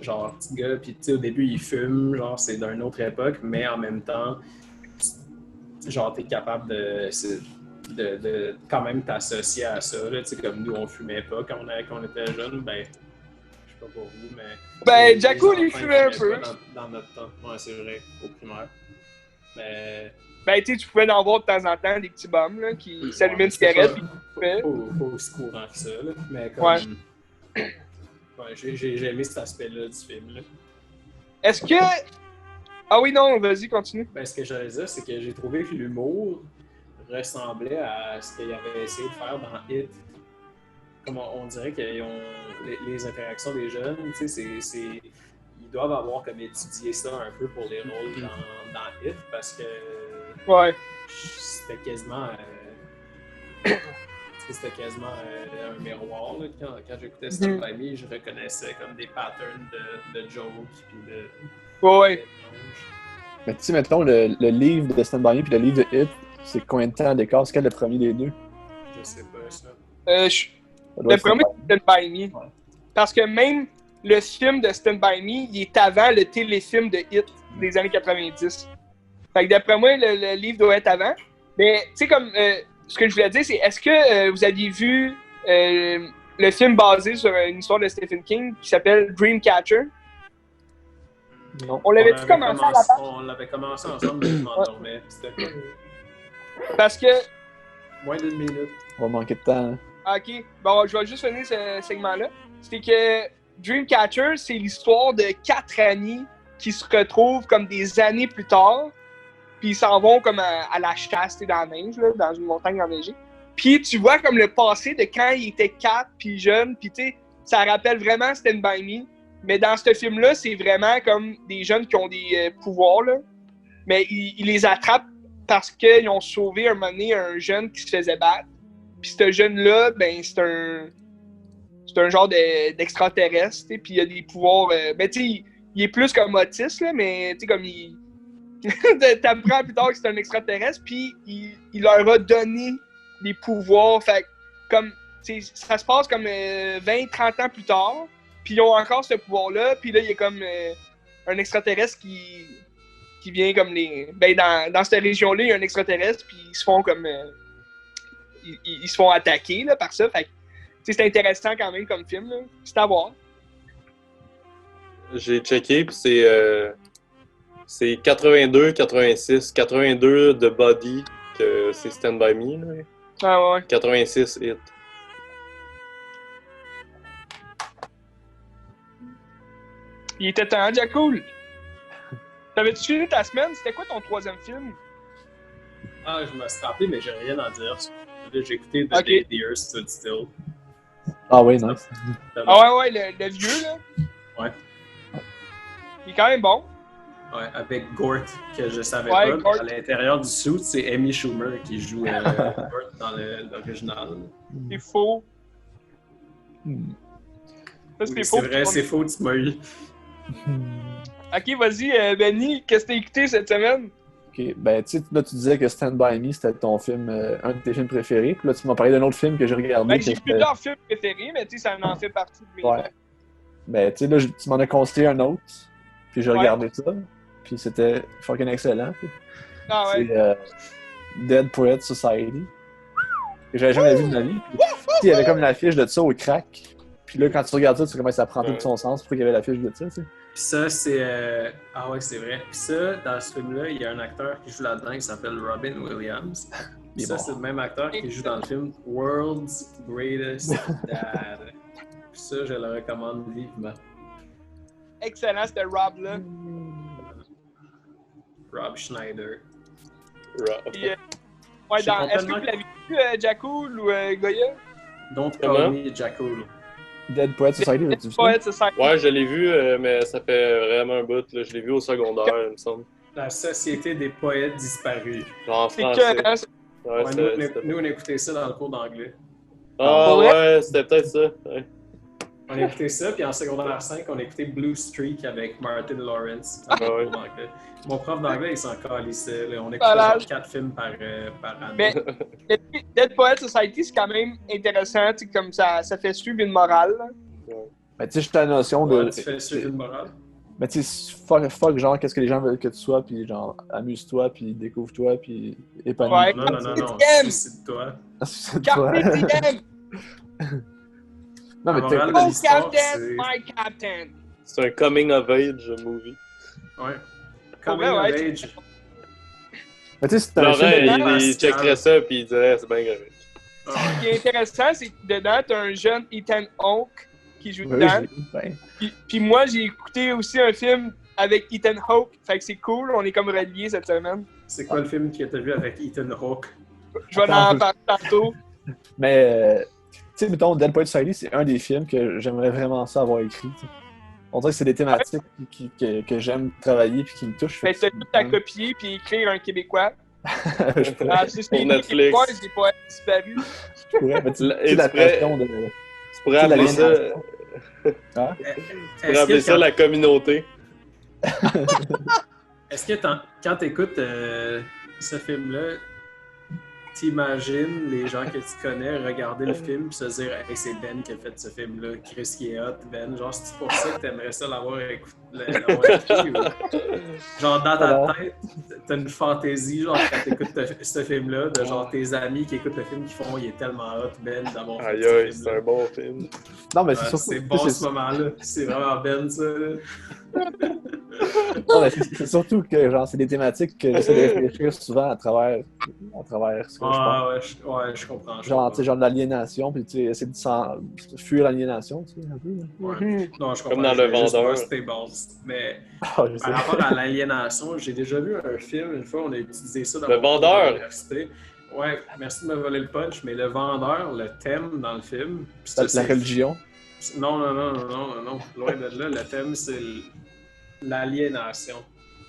genre petits gars, puis tu sais, au début, ils fument, genre c'est d'une autre époque, mais en même temps, genre t'es capable de quand même t'associer à ça, là, tu sais, comme nous, on fumait pas quand on était jeunes, ben, je sais pas pour vous, mais... Ben, Jacoul, il fumait un peu. Dans notre temps, ouais, c'est vrai, au primaire. Mais... Ben, tu sais, tu pouvais en voir de temps en temps des petits bums, là, qui s'allumaient une cigarette, puis ils fumaient. Pas aussi courant que ça, là, mais comme... Ouais, j'ai aimé cet aspect-là du film, là. Est-ce que... Ah oui, non, vas-y, continue. Ben, ce que j'allais dire, c'est que j'ai trouvé que l'humour ressemblait à ce qu'il avait essayé de faire dans Hit. Comme on dirait que les interactions des jeunes, tu sais, ils doivent avoir comme étudié ça un peu pour les rôles dans Hit, parce que c'était quasiment... C'était quasiment un miroir. Là. Quand j'écoutais Stand By Me, je reconnaissais comme des patterns de jokes puis de... Ouais. Mais tu sais, mettons, le livre de Stand By Me puis le livre de Hit, c'est combien de temps d'écart? C'est quel le premier des deux? Je sais pas ça. Le premier, c'est Stand By Me. Ouais. Parce que même le film de Stand By Me, il est avant le téléfilm de Hit des années 90. Fait que d'après moi, le livre doit être avant. Mais tu sais, comme... ce que je voulais dire, c'est est-ce que vous aviez vu le film basé sur une histoire de Stephen King qui s'appelle Dreamcatcher? Non. On l'avait-tu commencé à la base? On l'avait commencé ensemble, mais je m'endormais. C'était quoi? Parce que... Moins d'une minute. On va manquer de temps. Hein. Ok, bon, je vais juste finir ce segment-là. C'est que Dreamcatcher, c'est l'histoire de 4 amis qui se retrouvent comme des années plus tard. Puis ils s'en vont comme à la chasse, dans la neige, là, dans une montagne enneigée. Puis tu vois comme le passé de quand ils étaient 4 puis jeunes, puis tu sais, ça rappelle vraiment Stand By Me. Mais dans ce film-là, c'est vraiment comme des jeunes qui ont des pouvoirs, là. Mais ils les attrapent parce qu'ils ont sauvé un moment donné un jeune qui se faisait battre. Puis ce jeune-là, ben c'est un genre d'extraterrestre, puis il a des pouvoirs... ben tu sais, il est plus comme autiste, là, mais tu sais, comme il. T'apprends plus tard que c'est un extraterrestre, puis il leur a donné des pouvoirs. Fait comme. Ça se passe comme 20-30 ans plus tard, puis ils ont encore ce pouvoir-là, puis là, il y a comme un extraterrestre qui vient comme les. Ben, dans cette région-là, il y a un extraterrestre, puis ils se font comme. Ils se font attaquer là, par ça. Fait que, c'est intéressant quand même comme film. Là. C'est à voir. J'ai checké, puis c'est 82, 86. 82 de Body, que c'est Stand By Me. Là. Ah ouais. 86 Hit. Il était temps, Jack Cool. T'avais-tu fini ta semaine? C'était quoi ton troisième film? Ah, je me suis rappelé, mais j'ai rien à dire. Là, j'ai écouté The Day the Earth Stood Still. Ah oui, nice. Ah ouais, le vieux, là. Ouais. Il est quand même bon. Ouais, avec Gort, que je savais Ouais, pas. Gort. À l'intérieur du suit, c'est Amy Schumer qui joue Gort dans l'original. C'est faux. Ça, Oui, faux. c'est vrai, c'est faux, tu m'as eu. Ok, vas-y, Benny, qu'est-ce que t'as écouté cette semaine? Ok, ben tu sais, là tu disais que Stand By Me c'était ton film, un de tes films préférés. Puis là tu m'as parlé d'un autre film que j'ai regardé. Ben, que j'ai c'était- plusieurs films préférés, mais tu sais, ça en fait partie de mes. Ouais. Ben tu sais, là tu m'en as conseillé un autre. Puis j'ai Ouais. regardé ça. Puis c'était fucking excellent. Ah ouais. C'est Dead Poet Society. Que j'avais jamais vu de ma vie. Puis, tu sais, il y avait comme une affiche de ça au crack. Puis là, quand tu regardes ça, tu sais comment ça prend tout son sens. Pourquoi il y avait l'affiche de ça, tu sais. Puis ça, c'est. Ah ouais, c'est vrai. Puis ça, dans ce film-là, il y a un acteur qui joue là-dedans qui s'appelle Robin Williams. Il Puis est ça, bon. c'est le même acteur qui joue dans le film World's Greatest Dad. Puis ça, je le recommande vivement. Excellent, c'était Rob, là. Rob Schneider. Puis, ouais, J'ai est-ce que complètement- vous l'avez vu, Jacoul ou Goya? Don't Comment? call me Jackal. Dead Poet Society, as-tu vu ça? Ouais, c'est ça. Ouais, je l'ai vu, mais ça fait vraiment un bout. Là. Je l'ai vu au secondaire, il me semble. La Société des poètes disparus. Genre en C'est français. que, hein, Ouais, Ouais, c'était- nous, on écoutait ça dans le cours d'anglais. Ah Pour ouais, c'était peut-être ça. Ouais. On écoutait ça, puis en secondaire 5, on écoutait Blue Streak avec Martin Lawrence. Ah ouais. d'anglais. Mon prof d'anglais, il s'en calissait. Là. On écoutait Malade. genre 4 films par année. Mais Dead Poet Society, c'est quand même intéressant, tu sais, comme ça fait suivre une morale. Là. Ben tu sais, j'ai la notion de. Ouais, tu fais suivre une morale. Ben tu sais, fuck, genre, qu'est-ce que les gens veulent que tu sois, puis genre, amuse-toi, puis découvre-toi, puis épanouis. Ouais. Non, non, non, non. Diem! C'est de toi. C'est toi. Captain Diem! Non, mais La t'es. morale de Oh, l'histoire, Captain, c'est... my Captain! C'est un coming of age movie. Ouais. Pour Coming vrai, of ouais, age. Mais tu sais, c'est un Laurent, film. il Pascal. checkerait ça, puis il dirait, c'est bien grave. Ce qui est intéressant, c'est que dedans, t'as un jeune Ethan Hawke qui joue Oui, dedans. j'ai- ben, Puis moi, j'ai écouté aussi un film avec Ethan Hawke. Fait que c'est cool, on est comme reliés cette semaine. C'est quoi le film que t'as vu avec Ethan Hawke? Je vais en parler tantôt. Mais, tu sais, mettons, Dead Poet Society, c'est un des films que j'aimerais vraiment ça avoir écrit. T'sais. On dirait que c'est des thématiques que j'aime travailler puis qui me touchent. Fait que t'as tout à copier puis écrire un Québécois. Je pourrais, Ah, c'est Pour Netflix. Boys, j'ai pas disparu. je pourrais, mais tu Et sais, la tu pourrais- pression de. Tu pourrais Tu sais, appeler ça, l'aliénation. Hein? tu pourrais appeler ça la communauté. Est-ce que quand t'écoutes ce film-là, t'imagines les gens que tu connais regarder le film et se dire « Hey, c'est Ben qui a fait ce film-là, Chris qui est hot, Ben. » Genre, c'est pour ça que t'aimerais ça l'avoir écouté ou... Genre, dans ta tête, t'as une fantaisie, genre, quand t'écoutes ce film-là, de genre tes amis qui écoutes le film qui font « Il est tellement hot, Ben, d'avoir fait Aïe ce aïe, c'est film-là. un bon film. Non, mais Ouais, c'est surtout. c'est bon ce moment-là. C'est vraiment Ben, ça. Non, mais c'est surtout que genre, c'est des thématiques que j'essaie de réfléchir souvent à travers ce que je pense. Ah, ouais, je comprends. Genre, tu sais, genre de l'aliénation, puis tu sais, essayer de fuir l'aliénation, tu sais, un peu. Là. Ouais. Non, je comprends. Comme dans Le Je vais juste Vendeur. buster balls. Mais Ah, je sais. par rapport à l'aliénation, j'ai déjà vu un film, une fois, on a utilisé ça dans Le mon cours Vendeur. à l'université. Ouais, merci de me voler le punch, mais Le Vendeur, le thème dans le film... puis ça, La c'est- religion. Non, loin de là, le thème, c'est l'aliénation.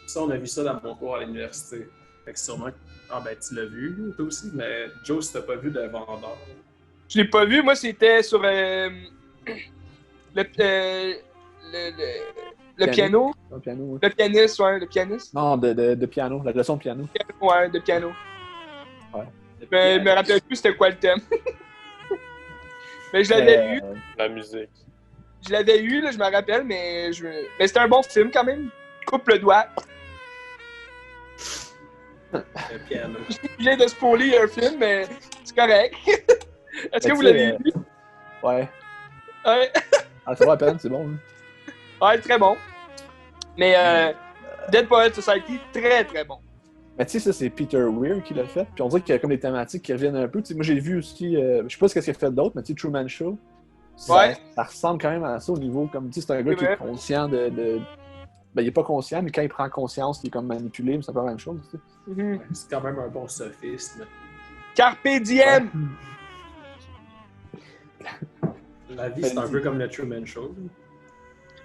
Ça, on a vu ça dans mon cours à l'université. Fait que sûrement... Ah ben, tu l'as vu, toi aussi, mais Joe, si t'as pas vu Le Vendeur... Je l'ai pas vu, moi c'était sur le Le piano. Le piano, ouais. Le pianiste, ouais, le pianiste. Non, de piano, la leçon de piano. Ouais, de piano. Ouais. Mais je me rappelle plus c'était quoi le thème. Mais je l'avais eu. La musique. Je l'avais eu, là, je me rappelle, mais c'était un bon film quand même. Coupe le doigt. Le piano. Je viens de spoiler un film, mais c'est correct. Est-ce que vous l'avez vu? Ouais. Ouais. Ah, ça vaut la peine, c'est bon. Hein. Ouais, très bon. Mais Dead Poets Society, très très bon. Mais tu sais, ça, c'est Peter Weir qui l'a fait. Puis on dirait qu'il y a comme des thématiques qui reviennent un peu. Tu sais, moi, j'ai vu aussi, je sais pas ce qu'il a fait d'autre, mais tu sais, Truman Show. Ouais. Ça ressemble quand même à ça au niveau, comme tu sais, c'est un gars qui est conscient Ben, il est pas conscient, mais quand il prend conscience, il est comme manipulé, mais c'est pas la même chose, tu sais. Mm-hmm. C'est quand même un bon sophisme. Carpe diem! La vie, c'est un peu comme le Truman Show.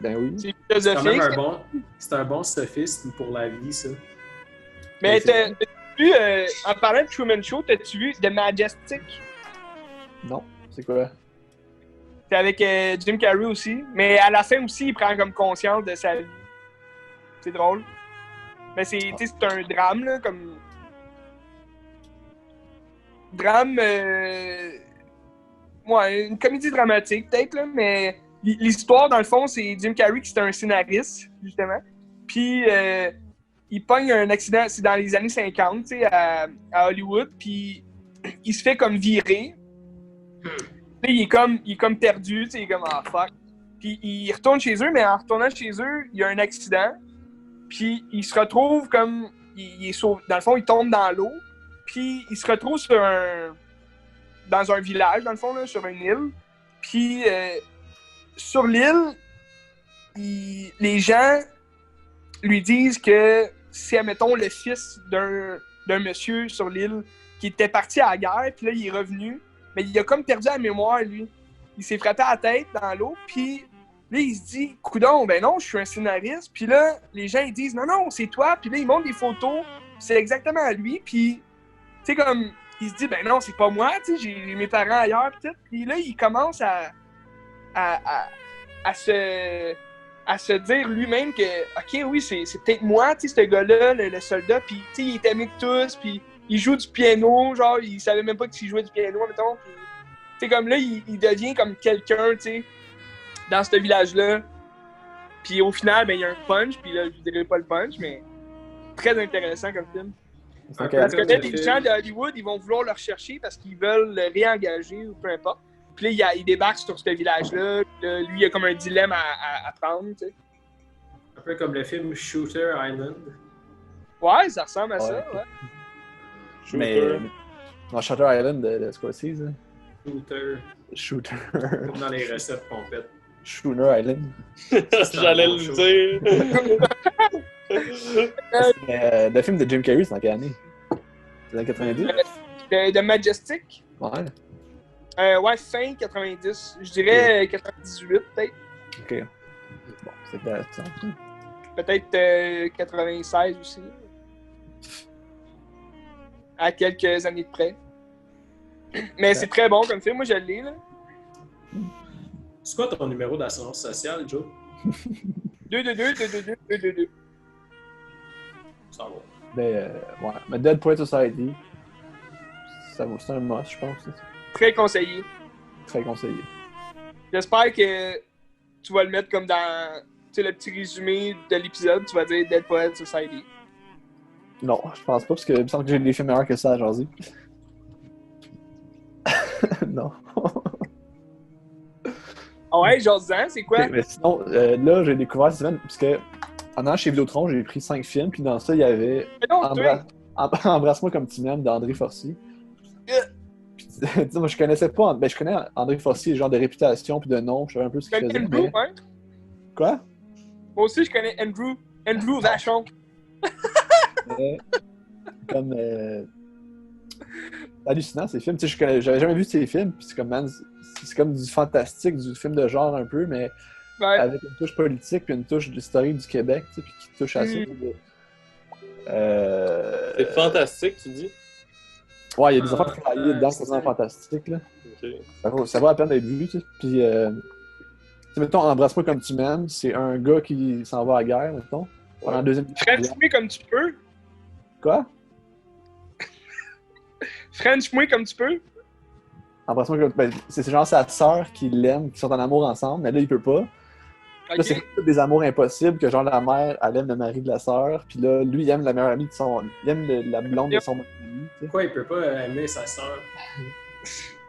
Ben oui. C'est C'est quand philosophique. même c'est un bon sophisme pour la vie, ça. Mais t'as-tu vu, en parlant de Truman Show, t'as-tu vu The Majestic? Non, c'est quoi? C'est avec Jim Carrey aussi. Mais à la fin aussi, il prend comme conscience de sa vie. C'est drôle. Mais c'est un drame, là, comme... Drame... Ouais, une comédie dramatique, peut-être, là, mais... L'histoire, dans le fond, c'est Jim Carrey qui est un scénariste, justement. Puis, il pogne un accident, c'est dans les années 50, tu sais, à Hollywood, puis il se fait comme virer. Il est comme perdu, tu sais, il est comme « ah, fuck ». Puis il retourne chez eux, mais en retournant chez eux, il y a un accident. Puis il se retrouve comme... Il est sauvé. Dans le fond, il tombe dans l'eau. Puis il se retrouve dans un village, dans le fond, là, sur une île. Puis sur l'île, les gens lui disent que c'est, admettons, le fils d'un monsieur sur l'île qui était parti à la guerre, puis là, il est revenu. Mais il a comme perdu la mémoire, lui. Il s'est frappé à la tête dans l'eau, puis là, il se dit, coudonc, ben non, je suis un scénariste. Puis là, les gens, ils disent, non, non, c'est toi. Puis là, ils montrent des photos, c'est exactement lui. Puis, tu sais, comme, il se dit, ben non, c'est pas moi, tu sais, j'ai mes parents ailleurs, peut-être. Puis là, il commence à se dire lui-même que, OK, oui, c'est peut-être moi, tu sais, ce gars-là, le soldat. Puis, tu sais, il est aimé de tous, puis il joue du piano, genre, il savait même pas qu'il jouait du piano, mettons. Puis, tu sais, comme là, il devient comme quelqu'un, tu sais, dans ce village-là. Puis au final, ben, il y a un punch, puis là, je dirais pas le punch, mais très intéressant comme film. Okay. Parce que là, les gens de Hollywood, ils vont vouloir le rechercher parce qu'ils veulent le réengager ou peu importe. Puis là, il débarque sur ce village-là. Lui, il a comme un dilemme à prendre, tu sais. Un peu comme le film Shooter Island. Ouais, ça ressemble à ça, ouais. Mais dans Shutter Island de Scorsese, hein? Shooter. Comme dans les recettes qu'on fait. Shooter Island. J'allais le dire. Le film de Jim Carrey, c'est en quelle année? C'est en 90? De Majestic? Ouais. Ouais, fin 90. Je dirais 98, peut-être. Ok. Bon, c'est intéressant. Peut-être 96 aussi. À quelques années de près. Mais c'est très bon comme film, moi je l'ai, là. C'est quoi ton numéro d'assurance sociale, Joe? 222. Ça va. Mais, ouais. Mais Dead Poets Society, c'est un must, je pense. Très conseillé. Très conseillé. J'espère que tu vas le mettre comme dans le petit résumé de l'épisode, tu vas dire Dead Poets Society. Non, je pense pas, parce que il me semble que j'ai des films meilleurs que ça à jaser. Non. Ah ouais, José, c'est quoi? Okay, mais sinon, là, j'ai découvert cette semaine, parce que en allant chez Vidéotron, j'ai pris 5 films, puis dans ça, il y avait Embrasse-moi comme tu m'aimes d'André Forcier. Puis, tu sais, moi, je connaissais pas, je connais André Forcier, genre de réputation, puis de nom, je savais un peu ce qu'il faisait. Andrew, mais... hein? Quoi? Moi aussi, je connais Andrew Vachon. Mais, comme hallucinant ces films, tu sais, j'avais jamais vu ces films, puis c'est comme, man, c'est comme du fantastique, du film de genre un peu, mais Ouais. avec une touche politique puis une touche d'historique du Québec, tu sais, puis qui touche à ça. C'est fantastique, tu dis? Ouais, il y a des affaires travaillées dedans, quasiment fantastiques, là. Ok. Ça vaut la peine d'être vu, tu sais. Puis sais, mettons, Embrasse-moi comme tu m'aimes, c'est un gars qui s'en va à la guerre, mettons. Pendant la Deuxième Guerre mondiale. French-moi comme tu peux. Quoi? French-moi comme tu peux. Embrasse-moi comme... Ben, c'est genre sa sœur qui l'aime, qui sont en amour ensemble, mais là, il peut pas. Là, c'est Ok. comme des amours impossibles, que genre la mère, elle aime le mari de la sœur, puis là, lui, il aime la meilleure amie de son... Il aime la blonde de son meilleur ami, tu sais. Pourquoi il peut pas aimer sa sœur?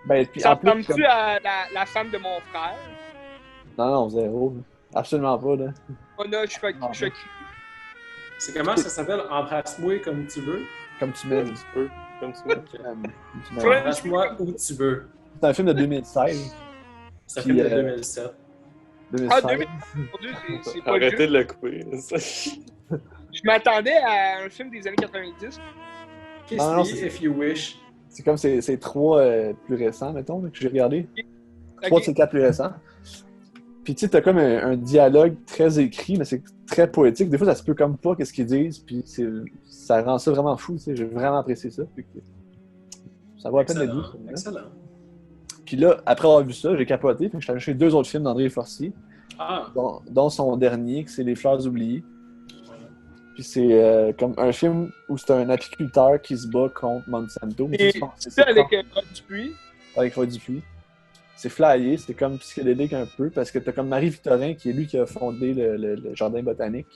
Ben, puis Ça en plus, ressemble-tu comme... à la femme de mon frère? Non, non, zéro. Absolument pas, là. Oh non, je suis C'est comment ça s'appelle? Embrasse-moi comme tu veux. Comme tu Comme m'aimes. tu peux. Comme tu veux. Tu m'aimes. Ouais. Embrasse-moi où tu veux. C'est un film de 2016. C'est un Puis, film de 2007. 2016. Ah, 2000. C'est pas Arrêtez vieux. de le couper. Je m'attendais à un film des années 90. Kiss Non, non, me c'est- if you wish. C'est comme ces trois plus récents, mettons, là, que j'ai regardé. Trois de Ok. ces quatre plus récents. Puis tu sais, t'as comme un dialogue très écrit, mais c'est très poétique. Des fois, ça se peut comme pas qu'est-ce qu'ils disent, puis ça rend ça vraiment fou, tu sais. J'ai vraiment apprécié ça. Fait que ça vaut la peine d'être vu. Excellent. Excellent. Puis là, après avoir vu ça, j'ai capoté. Fait que je suis allé chercher 2 autres films d'André Forcier, Ah, dont son dernier, que c'est Les Fleurs oubliées. Puis c'est comme un film où c'est un apiculteur qui se bat contre Monsanto. Mais tu sais, Et je pense que c'est c'est avec Rod Dupuis. avec Roy Dupuis. C'est flyé, c'est comme psychédélique un peu, parce que t'as comme Marie-Victorin, qui est lui qui a fondé le jardin botanique,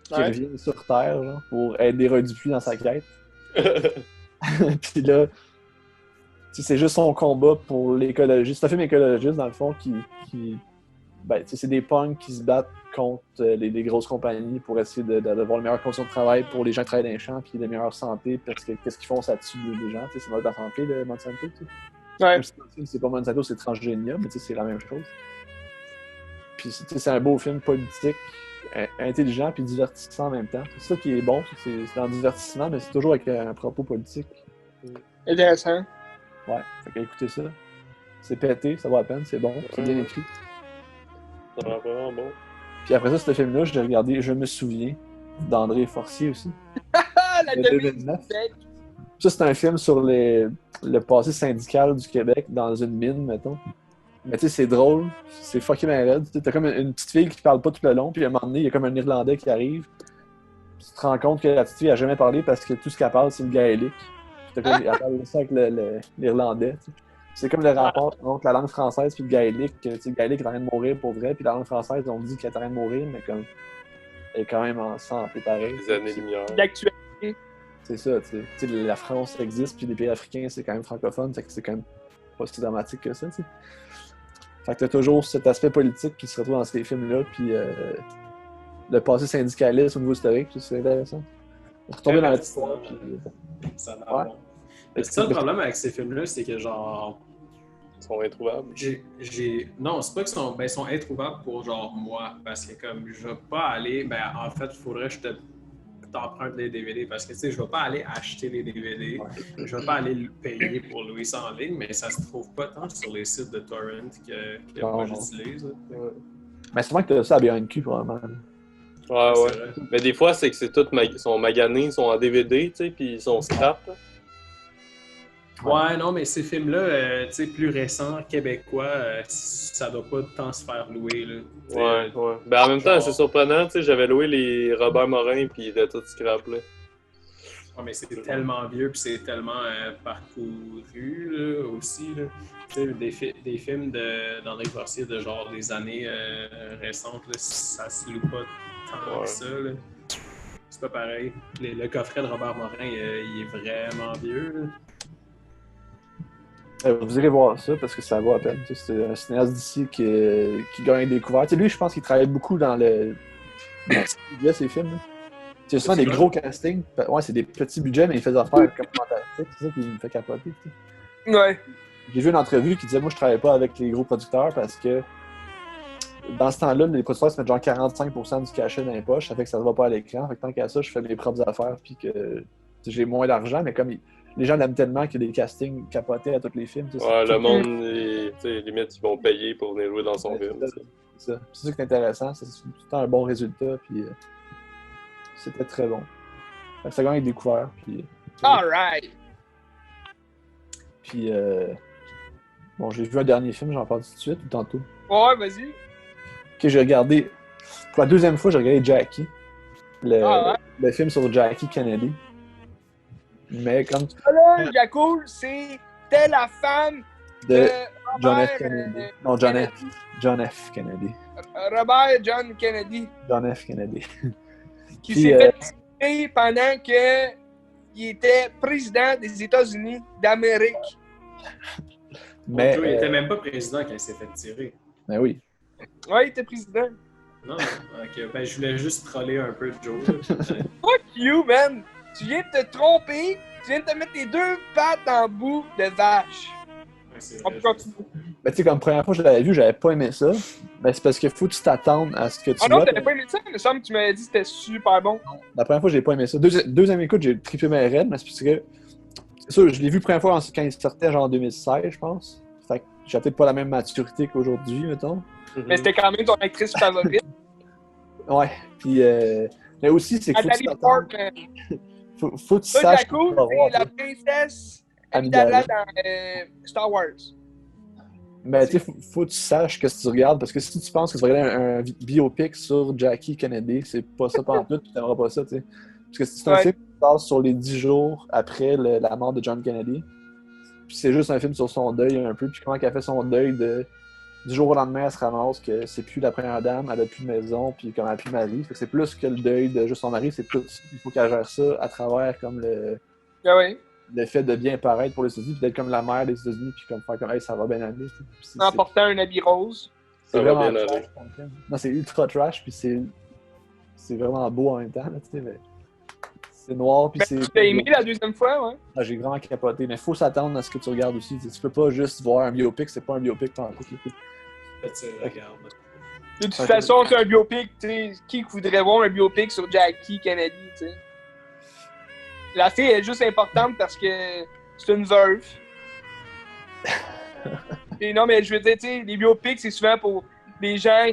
qui Ouais. revient sur Terre, genre, pour aider Roy Dupuis dans sa quête. Puis là, tu sais, c'est juste son combat pour l'écologie. C'est un film écologiste, dans le fond, ben, tu sais, c'est des punks qui se battent contre les grosses compagnies pour essayer d'avoir les meilleures conditions de travail pour les gens qui travaillent dans les champs, puis les meilleures santé, parce que qu'est-ce qu'ils font, ça tue les gens, tu sais, c'est mal de la santé, le Monsanto, tu sais. Ouais. Même si le film, c'est pas Monsanto, c'est Transgénia, mais tu sais, c'est la même chose. Puis tu sais, c'est un beau film politique, intelligent puis divertissant en même temps. C'est ça qui est bon, c'est dans le divertissement, mais c'est toujours avec un propos politique. Intéressant. Ouais, fait qu'écoutez ça. C'est pété, ça vaut la peine, c'est bon, c'est bien écrit. Ça va vraiment bon. Puis après ça, ce film-là, j'ai regardé Je me souviens, d'André Forcier aussi. Ah, la De 2009. 2017. Ça, c'est un film sur le passé syndical du Québec dans une mine, mettons. Mais tu sais, c'est drôle, c'est fucking raide. T'as comme une petite fille qui parle pas tout le long, puis à un moment donné, il y a comme un Irlandais qui arrive. Puis tu te rends compte que la petite fille a jamais parlé parce que tout ce qu'elle parle, c'est le gaélique. Puis elle parle ça avec l'Irlandais. Tu sais. C'est comme le rapport entre la langue française puis le gaélique. Que, tu sais, le gaélique est en train de mourir pour vrai, puis la langue française, on dit qu'elle est en train de mourir, mais comme elle est quand même en santé pareil. Des années-lumière. D'actualité. C'est ça, tu sais, la France existe, puis les pays africains, c'est quand même francophone, fait que c'est quand même pas si dramatique que ça, tu sais. Fait que t'as toujours cet aspect politique qui se retrouve dans ces films-là, puis le passé syndicaliste au niveau historique, puis c'est intéressant. Retomber dans l'histoire, puis... ça a l'air Ouais. bon. Le seul problème avec ces films-là, c'est que genre. Ils sont introuvables. Non, c'est pas qu'ils sont, ils sont introuvables pour genre moi, parce que comme je vais pas aller, en fait, il faudrait que je t'emprunte les DVD, parce que tu sais, je vais pas aller acheter les DVD, je vais pas aller le payer pour louer ça en ligne, mais ça se trouve pas tant sur les sites de torrent que moi j'utilise. Mais c'est vrai que t'as ça à BNQ, probablement. Ouais, C'est ouais. vrai. Mais des fois, c'est que c'est tout ils sont maganés, ils sont en DVD, tu sais, puis ils sont scrap. là. Ouais, non, mais ces films-là, tu sais, plus récents, québécois, ça doit pas tant se faire louer, là. Tu sais, Ouais, ouais. Ben en même temps, genre- c'est surprenant, tu sais, j'avais loué les Robert Morin, puis ils étaient tous scrap, là. Ouais, mais c'est tellement vieux puis c'est tellement parcouru là, aussi. Là. Tu sais, des films d'André Forcier de genre des années récentes, là, ça se loue pas tant Ouais. que ça. Là. C'est pas pareil. Le coffret de Robert Morin, il est vraiment vieux. Là. Vous irez voir ça, parce que ça vaut la peine. Tu sais, c'est un cinéaste d'ici qui gagne des découvertes. Tu sais, lui, je pense qu'il travaille beaucoup dans le budget, ces films. Là. C'est souvent des gros castings. Ouais, c'est des petits budgets, mais il fait des affaires comme fantastiques. C'est ça qui me fait capoter. Tu sais. Ouais. J'ai vu une entrevue qui disait moi je travaille pas avec les gros producteurs parce que dans ce temps-là, les producteurs se mettent genre 45% du cachet dans les poches, ça fait que ça ne va pas à l'écran. Fait que tant qu'à ça, je fais mes propres affaires puis que j'ai moins d'argent, mais comme les gens l'aiment tellement qu'il y a des castings capotés à tous les films. Tu sais, Ouais, c'est le monde, tu sais, limite, ils vont payer pour venir jouer dans son film. tu sais. c'est ça. C'est ça qui est intéressant, c'est tout le temps un bon résultat, puis c'était très bon. Fait que ça gagne découvert, puis Alright. puis bon, j'ai vu un dernier film, j'en parle tout de suite ou tantôt. Ouais, vas-y. que j'ai regardé, pour la deuxième fois, j'ai regardé Jackie, le film sur Jackie Kennedy. Mais comme... Là, Jacoul, c'était la femme de John Robert, F. Kennedy. Non, John Kennedy. F. John F. Kennedy. Robert John Kennedy. John F. Kennedy. Qui Puis, s'est fait tirer pendant qu'il était président des États-Unis d'Amérique. Mais, Il était même pas président quand il s'est fait tirer. Ben oui. Ouais, il était président. Non, ok. Ben, je voulais juste troller un peu Joe. Fuck you, man! Tu viens de te tromper, tu viens de te mettre tes deux pattes en bout de vache. Ouais, c'est On vrai, peut continuer. Ben, tu sais, comme première fois que je l'avais vu, j'avais pas aimé ça. Ben, c'est parce qu'il faut que tu t'attendes à ce que tu Ah non, vois. t'avais pas aimé ça? Il me semble que tu m'avais dit que c'était super bon. La première fois, j'ai pas aimé ça. Deuxième écoute, j'ai trippé mes raids, mais c'est parce que. C'est sûr, je l'ai vu la première fois quand il sortait, genre en 2016, je pense. Fait que j'ai peut-être pas la même maturité qu'aujourd'hui, mettons. Mais c'était quand même ton actrice favorite. Ouais. Puis, mais aussi, c'est que faut que tu Nathalie t'attendes. Portman. Faut que tu Ça, saches. Jaco, que tu vas voir, c'est la tu sais. princesse Amidala. Amidala dans Star Wars. Mais tu sais, faut que tu saches que tu regardes, parce que si tu penses que tu vas regarder un biopic sur Jackie Kennedy, c'est pas ça pantoute, tu t'aimeras pas ça, tu sais. Parce que c'est un Ouais. film qui se passe sur les 10 jours après la mort de John Kennedy. Puis c'est juste un film sur son deuil un peu, puis comment elle a fait son deuil du jour au lendemain, elle se ramasse que c'est plus la première dame, elle a plus de maison, puis comme elle a plus de mari. Fait que c'est plus que le deuil de juste son mari, c'est tout. Il faut qu'elle gère ça à travers comme Ah ouais. le fait de bien paraître pour les États-Unis, puis d'être comme la mère des États-Unis, puis comme faire comme hey, ça va bien aller. Tu sais. Puis c'est- En portant un habit rose. c'est Ça va vraiment bien trash aller. comme film. Non, c'est ultra trash, puis c'est vraiment beau en même temps, là, tu sais, mais c'est noir, puis Ben, c'est... tu l'as aimé la deuxième fois, ouais? Ah, j'ai vraiment capoté, mais faut s'attendre à ce que tu regardes aussi. Tu peux pas juste voir un biopic, c'est pas un biopic tant que Tu regardes. De toute façon, c'est un biopic, tu sais. Qui voudrait voir un biopic sur Jackie Kennedy, tu sais? La fille est juste importante parce que c'est une veuve. Et non, mais je veux dire, tu sais, les biopics, c'est souvent pour des gens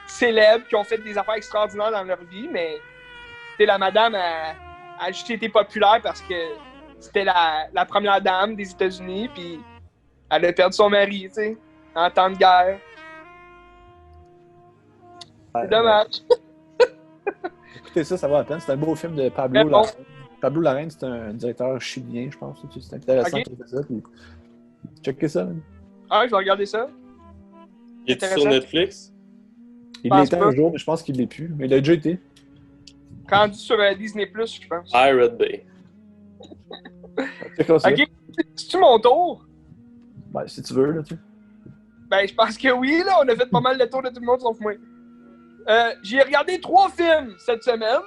célèbres qui ont fait des affaires extraordinaires dans leur vie, mais tu sais, la madame a juste été populaire parce que c'était la première dame des États-Unis, puis elle a perdu son mari, tu sais, en temps de guerre. C'est dommage. Écoutez ça va la peine. C'est un beau film de Pablo Mais bon. Larraín. Pablo Larraín, c'est un directeur chilien, je pense. C'est intéressant Ok. qu'il fait ça. Puis... Checkez ça. Man. Ah, je vais regarder ça. Il est Intéressant. sur Netflix? Il Pense l'était pas. un jour, mais je pense qu'il l'est plus. Mais il a déjà été. Rendu sur Disney+, je pense. Pirate Bay. Checkez ça. Ok, c'est-tu mon tour? Ben, si tu veux, là, tu sais. Ben, je pense que oui, là. On a fait pas mal de tours de tout le monde, sauf moi. J'ai regardé 3 films cette semaine.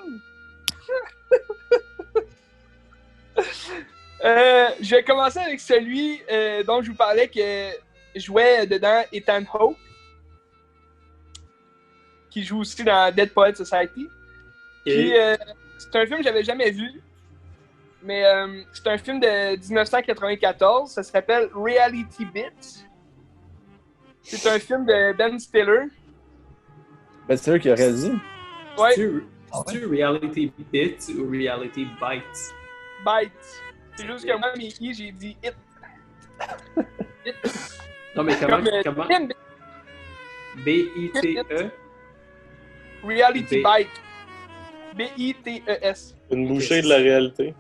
Je vais commencer avec celui dont je vous parlais que jouait dedans Ethan Hawke, qui joue aussi dans Dead Poets Society. Puis, c'est un film que j'avais jamais vu, mais c'est un film de 1994. Ça s'appelle Reality Bits. C'est un film de Ben Stiller. Ben, c'est eux qui a réalisé. Ouais, C'est-tu Reality Bits ou Reality Bites? Bites. C'est juste que moi, mes i, j'ai dit It. It. Non, mais comment? Comme, comment? B-I-T-E? Reality B. Bite. B-I-T-E-S. Une bouchée de la réalité.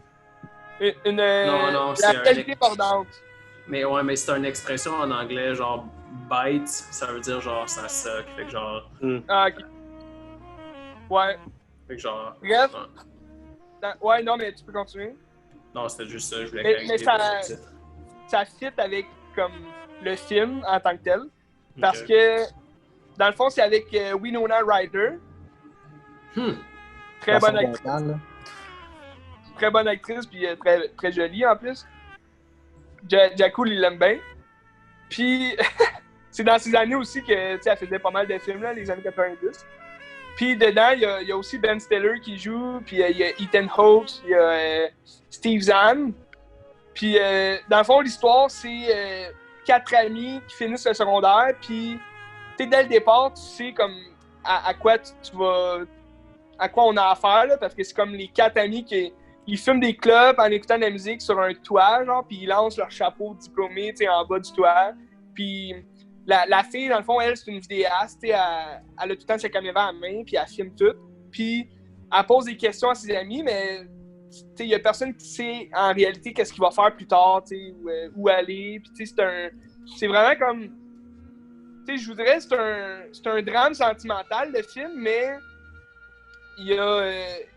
Non, c'est la un- qualité mordante. Mais ouais, mais c'est une expression en anglais, genre bite, ça veut dire genre ça suck. Fait que genre. Ah, ok. Ouais. Fait que genre. Bref. Ouais. Ouais, non, mais tu peux continuer. Non, c'était juste ça, je voulais Mais clarifier ça- pour le titre. Ça fit avec comme le film en tant que tel. Parce Ok. que, dans le fond, c'est avec Winona Ryder. Très bonne actrice. Très bonne actrice, puis très, très jolie en plus. Jacoul, il l'aime bien. Puis, c'est dans ces années aussi que, tu sais, elle faisait pas mal de films, là, les années 90. Puis, dedans, il y a aussi Ben Stiller qui joue, puis il y a Ethan Hawke, il y a Steve Zahn. Puis, dans le fond, l'histoire, c'est 4 amis qui finissent le secondaire, puis, tu sais, dès le départ, tu sais comme à quoi tu vas... à quoi on a affaire, là, parce que c'est comme les 4 amis qui... Ils fument des clubs en écoutant de la musique sur un toit, genre, puis ils lancent leur chapeau diplômé, tu sais, en bas du toit. Puis la fille, dans le fond, elle, c'est une vidéaste. Elle a tout le temps sa caméra à la main, puis elle filme tout. Puis elle pose des questions à ses amis, mais il n'y a personne qui sait en réalité qu'est-ce qu'il va faire plus tard, où aller. Puis c'est vraiment comme... je vous dirais, c'est un drame sentimental, le film, mais il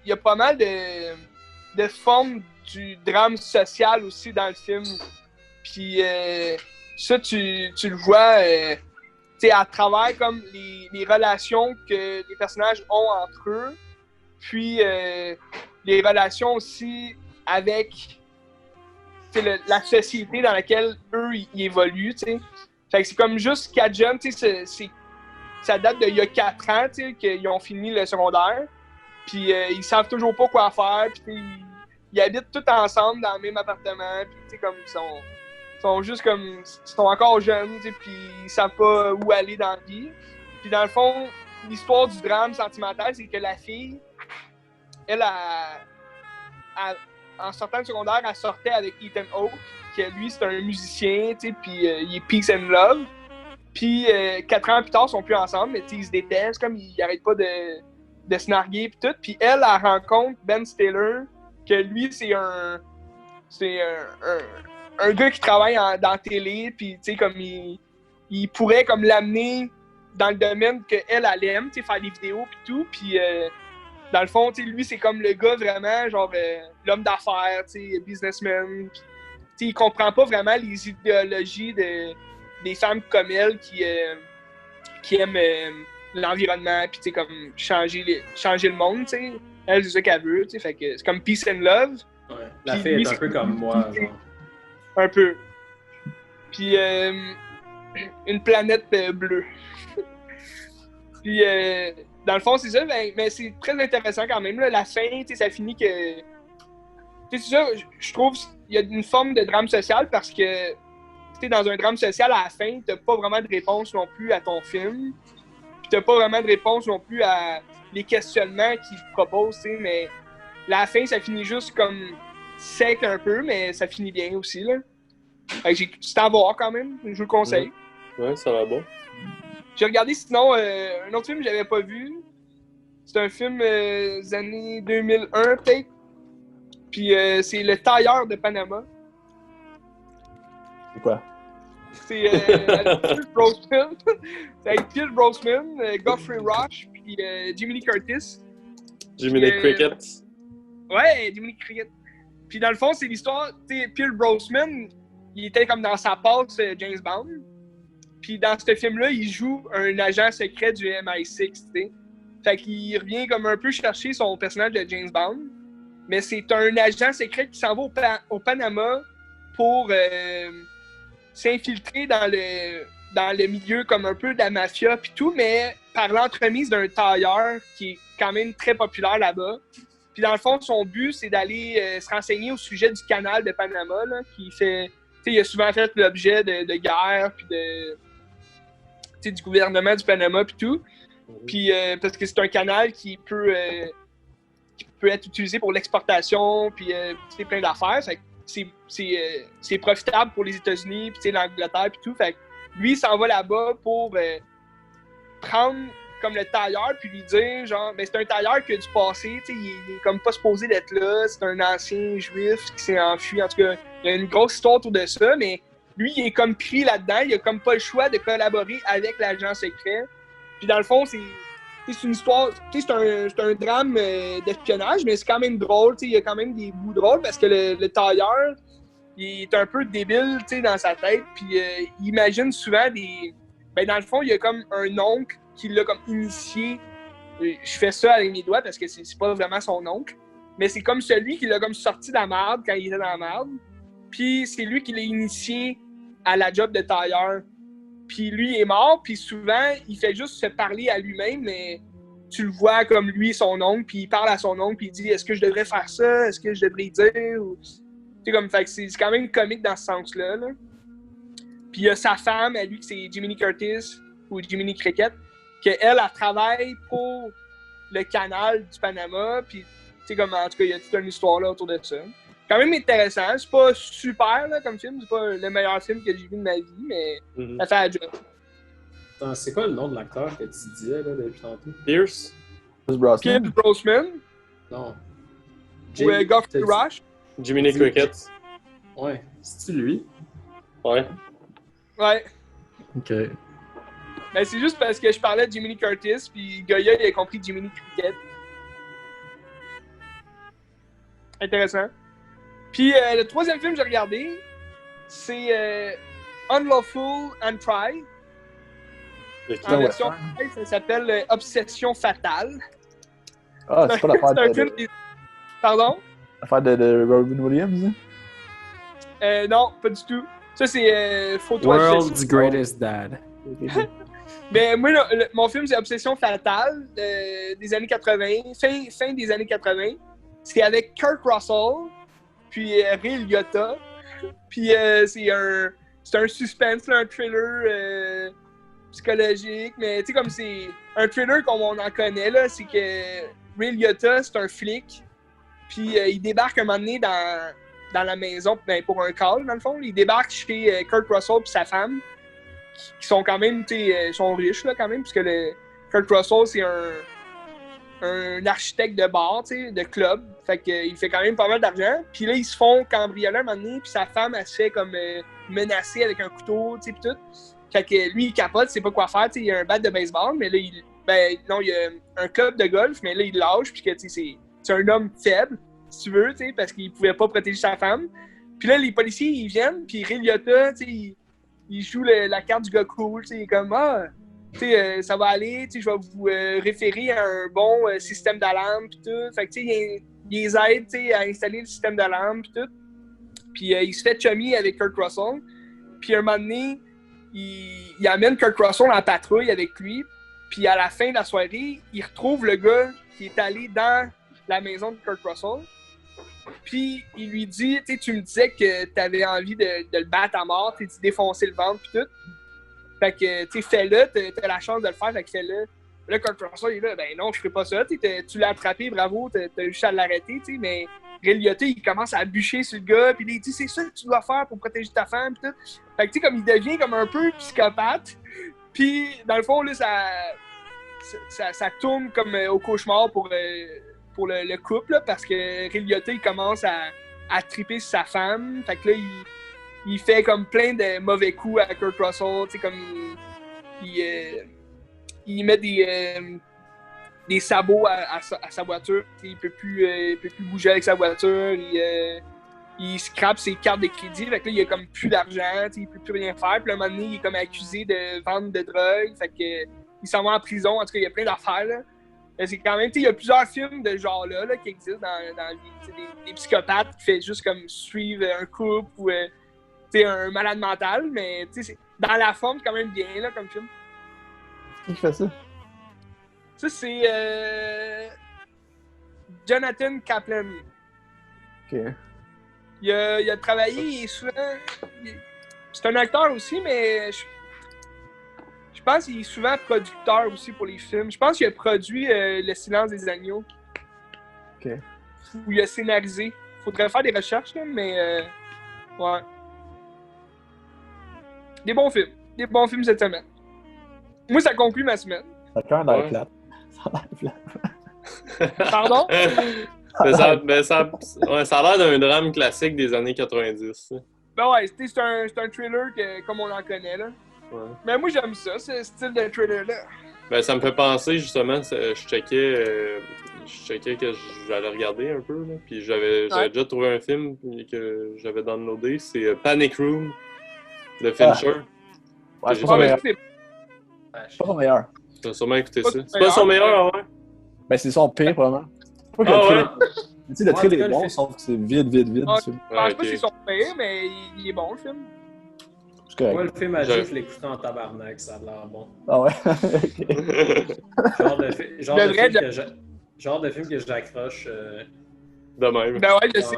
y a pas mal de formes du drame social aussi dans le film. Puis ça, tu le vois à travers comme les relations que les personnages ont entre eux, puis les relations aussi avec la société dans laquelle eux ils évoluent. T'sais. Fait que c'est comme juste 4 jeunes, ça date d'il y a 4 ans qu'ils ont fini le secondaire, puis ils savent toujours pas quoi faire, puis ils habitent tous ensemble dans le même appartement, puis comme ils sont juste comme, ils sont encore jeunes, puis ils savent pas où aller dans la vie. Puis dans le fond, l'histoire du drame sentimental, c'est que la fille, elle en sortant du secondaire, elle sortait avec Ethan Hawke, qui lui, c'est un musicien, puis il est peace and love. Puis 4 ans plus tard, ils sont plus ensemble, mais ils se détestent, comme ils n'arrêtent pas de se narguer, puis tout. Puis elle rencontre Ben Stiller, que lui, c'est un gars qui travaille dans la télé, puis comme il pourrait comme l'amener dans le domaine qu'elle aime, faire des vidéos puis tout, puis dans le fond, lui, c'est comme le gars vraiment, genre l'homme d'affaires, businessman, il comprend pas vraiment les idéologies des femmes comme elle qui aiment l'environnement, puis comme changer le monde, t'sais. Elle, c'est ça qu'elle veut, fait que c'est comme peace and love. Ouais. La fille est un peu comme moi, genre. Un peu. Puis une planète bleue. Puis dans le fond, c'est ça, mais c'est très intéressant quand même. Là. La fin, ça finit que... C'est ça, je trouve qu'il y a une forme de drame social parce que dans un drame social, à la fin, t'as pas vraiment de réponse non plus à ton film. Puis t'as pas vraiment de réponse non plus à les questionnements qu'ils proposent, mais la fin, ça finit juste comme sec un peu, mais ça finit bien aussi, là. Fait que c'est à voir quand même, je vous le conseille. Ouais, ça va bon. J'ai regardé sinon un autre film que j'avais pas vu. C'est un film des années 2001 peut-être. Puis c'est Le Tailleur de Panama. C'est quoi? C'est avec Pierce Brosnan. C'est avec Pierce Brosnan, Geoffrey Rush, puis Jimmy Lee Curtis. Jimmy Lee Cricket. Ouais, Jimmy Lee Cricket. Puis dans le fond, c'est l'histoire, tu sais, Pierce Brosnan, il était comme dans sa passe James Bond. Puis dans ce film-là, il joue un agent secret du MI6, tu sais. Fait qu'il revient comme un peu chercher son personnage de James Bond. Mais c'est un agent secret qui s'en va au Panama pour s'infiltrer dans le milieu comme un peu de la mafia puis tout, mais par l'entremise d'un tailleur qui est quand même très populaire là-bas. Puis dans le fond, son but, c'est d'aller se renseigner au sujet du canal de Panama, là, qui fait... Tu sais, il a souvent fait l'objet de guerre, puis du gouvernement du Panama, puis tout. Puis parce que c'est un canal qui peut être utilisé pour l'exportation, puis plein d'affaires. Fait que c'est profitable pour les États-Unis, puis l'Angleterre, puis tout. Fait que lui, il s'en va là-bas pour prendre comme le tailleur, puis lui dire, genre, ben c'est un tailleur qui a du passé, il est comme pas supposé d'être là, c'est un ancien juif qui s'est enfui. En tout cas, il y a une grosse histoire autour de ça, mais lui, il est comme pris là-dedans, il a comme pas le choix de collaborer avec l'agent secret. Puis dans le fond, c'est une histoire, c'est un drame d'espionnage, mais c'est quand même drôle, il y a quand même des bouts drôles parce que le tailleur, il est un peu débile dans sa tête, puis il imagine souvent des... Ben dans le fond, il y a comme un oncle qui l'a comme initié. Je fais ça avec mes doigts parce que c'est pas vraiment son oncle, mais c'est comme celui qui l'a comme sorti de la merde quand il était dans la merde, puis c'est lui qui l'a initié à la job de tailleur. Puis lui il est mort, puis souvent, il fait juste se parler à lui-même, mais tu le vois comme lui, son oncle, puis il parle à son oncle, puis il dit « Est-ce que je devrais faire ça? Est-ce que je devrais dire? » comme, fait que c'est quand même comique dans ce sens-là. Là. Puis il y a sa femme, à lui, c'est Jimmy Lee Curtis, ou Jimmy Lee Cricket, qu'elle, elle travaille pour le canal du Panama, puis comme, en tout cas, il y a toute une histoire là autour de ça. Quand même intéressant. C'est pas super là, comme film. C'est pas le meilleur film que j'ai vu de ma vie, mais ça fait la job. Attends, c'est quoi le nom de l'acteur que tu disais là, depuis tantôt? Pierce? Brosnan. Pierce Brosnan Non. ou Geoffrey Rush. Jiminy Cricket. Ouais, c'est-tu lui? Ouais. Ouais. Ok. Ben, c'est juste parce que je parlais de Jiminy Curtis, puis Goya, il a compris Jiminy Cricket. Intéressant. Puis le troisième film que j'ai regardé, c'est Unlawful and Try. En version française, ça s'appelle Obsession fatale. Ah, c'est pas l'affaire C'est un film de... Pardon? L'affaire de Robin Williams, hein? Non, pas du tout. Ça, c'est Photo World's Greatest Dad. Mais moi, mon film, c'est Obsession fatale des années 80, fin des années 80. C'est avec Kurt Russell, puis Ray Liotta. Puis c'est un suspense, là, un thriller psychologique. Mais tu sais, comme c'est un thriller comme on en connaît, là, c'est que Ray Liotta, c'est un flic. Puis il débarque un moment donné dans la maison pour un call, dans le fond. Il débarque chez Kurt Russell et sa femme, qui sont quand même, sont riches, là, quand même, puisque Kurt Russell, c'est un architecte de bar, de club. Fait qu'il fait quand même pas mal d'argent. Puis là, ils se font cambrioler un moment donné, puis sa femme, elle se fait comme menacer avec un couteau, puis tout. Fait que lui, il capote, il sait pas quoi faire. Il y a un bat de baseball, mais là, il y a un club de golf, mais là, il lâche, puis que c'est un homme faible, si tu veux, parce qu'il pouvait pas protéger sa femme. Puis là, les policiers, ils viennent, puis Ray Liotta, il joue la carte du gars cool, il est comme, ça va aller, je vais vous référer à un bon système d'alarme, puis tout. Fait que, il les aide, à installer le système d'alarme, puis tout. Puis il se fait chummy avec Kurt Russell. Puis un moment donné, il amène Kurt Russell en patrouille avec lui. Puis à la fin de la soirée, il retrouve le gars qui est allé dans la maison de Kurt Russell. Puis il lui dit, tu me disais que t'avais envie de le battre à mort, de défoncer le ventre, puis tout. Fait que, fais-le, t'as la chance de le faire, fait que fais-le. Là, Kurt Russell, il est là, ben non, je ferai pas ça, tu l'as attrapé, bravo, t'as juste à l'arrêter, mais Ray Liotta, il commence à bûcher sur le gars, puis il dit, c'est ça que tu dois faire pour protéger ta femme, puis tout. Fait que, comme il devient comme un peu psychopathe, puis dans le fond, là, ça tourne comme au cauchemar pour le couple, là, parce que Ray Liotta, il commence à triper sur sa femme, fait que là, il fait comme plein de mauvais coups à Kurt Russell, comme il met des sabots à sa voiture, il peut plus bouger avec sa voiture, il scrape ses cartes de crédit, fait que là, il a comme plus d'argent, il peut plus rien faire, puis à un moment donné, il est comme accusé de vente de drogue, fait que il s'en va en prison, en tout cas, il y a plein d'affaires, là. C'est quand même, il y a plusieurs films de ce genre-là qui existent dans la vie, des psychopathes qui font juste comme suivre un couple ou un malade mental, mais c'est dans la forme quand même bien là, comme film. Qui fait ça? Ça, c'est Jonathan Kaplan. Ok. Il a travaillé, il est souvent... C'est un acteur aussi, mais je pense qu'il est souvent producteur aussi pour les films. Je pense qu'il a produit Le Silence des agneaux. Ok. Ou il a scénarisé. Faudrait faire des recherches, là, mais ouais. Des bons films. Des bons films cette semaine. Moi, ça conclut ma semaine. Ça a quand même l'air Ouais. plate. Ça a l'air plate. Pardon? Ça a l'air d'un drame classique des années 90. Ça. Ben ouais, c'est un thriller comme on en connaît, là. Ouais. Mais moi, j'aime ça, ce style de thriller-là. Ben, ça me fait penser, justement, je checkais que j'allais regarder un peu, là, puis j'avais déjà trouvé un film que j'avais downloadé, c'est Panic Room de Fincher. Ouais, c'est J'ai pas son Ouais, meilleur. c'est Pas son meilleur. T'as sûrement écouté Pas ça. son C'est pas son meilleur, meilleur, ouais? Ben, c'est son pire, probablement. Pas que Ah le ouais? trailer- Tu sais, le Ouais, trailer en tout est cas, bon, le sauf que c'est vide, vide, vide. Ah, c'est- je pense Ouais, pas que c'est ok. son pire, mais il est bon, le film. C'est correct. Moi, le film à Je- je l'écoutais en tabarnak, ça a l'air bon. Ah ouais? Ok. Genre de film que j'accroche. De même. Ben ouais, je sais.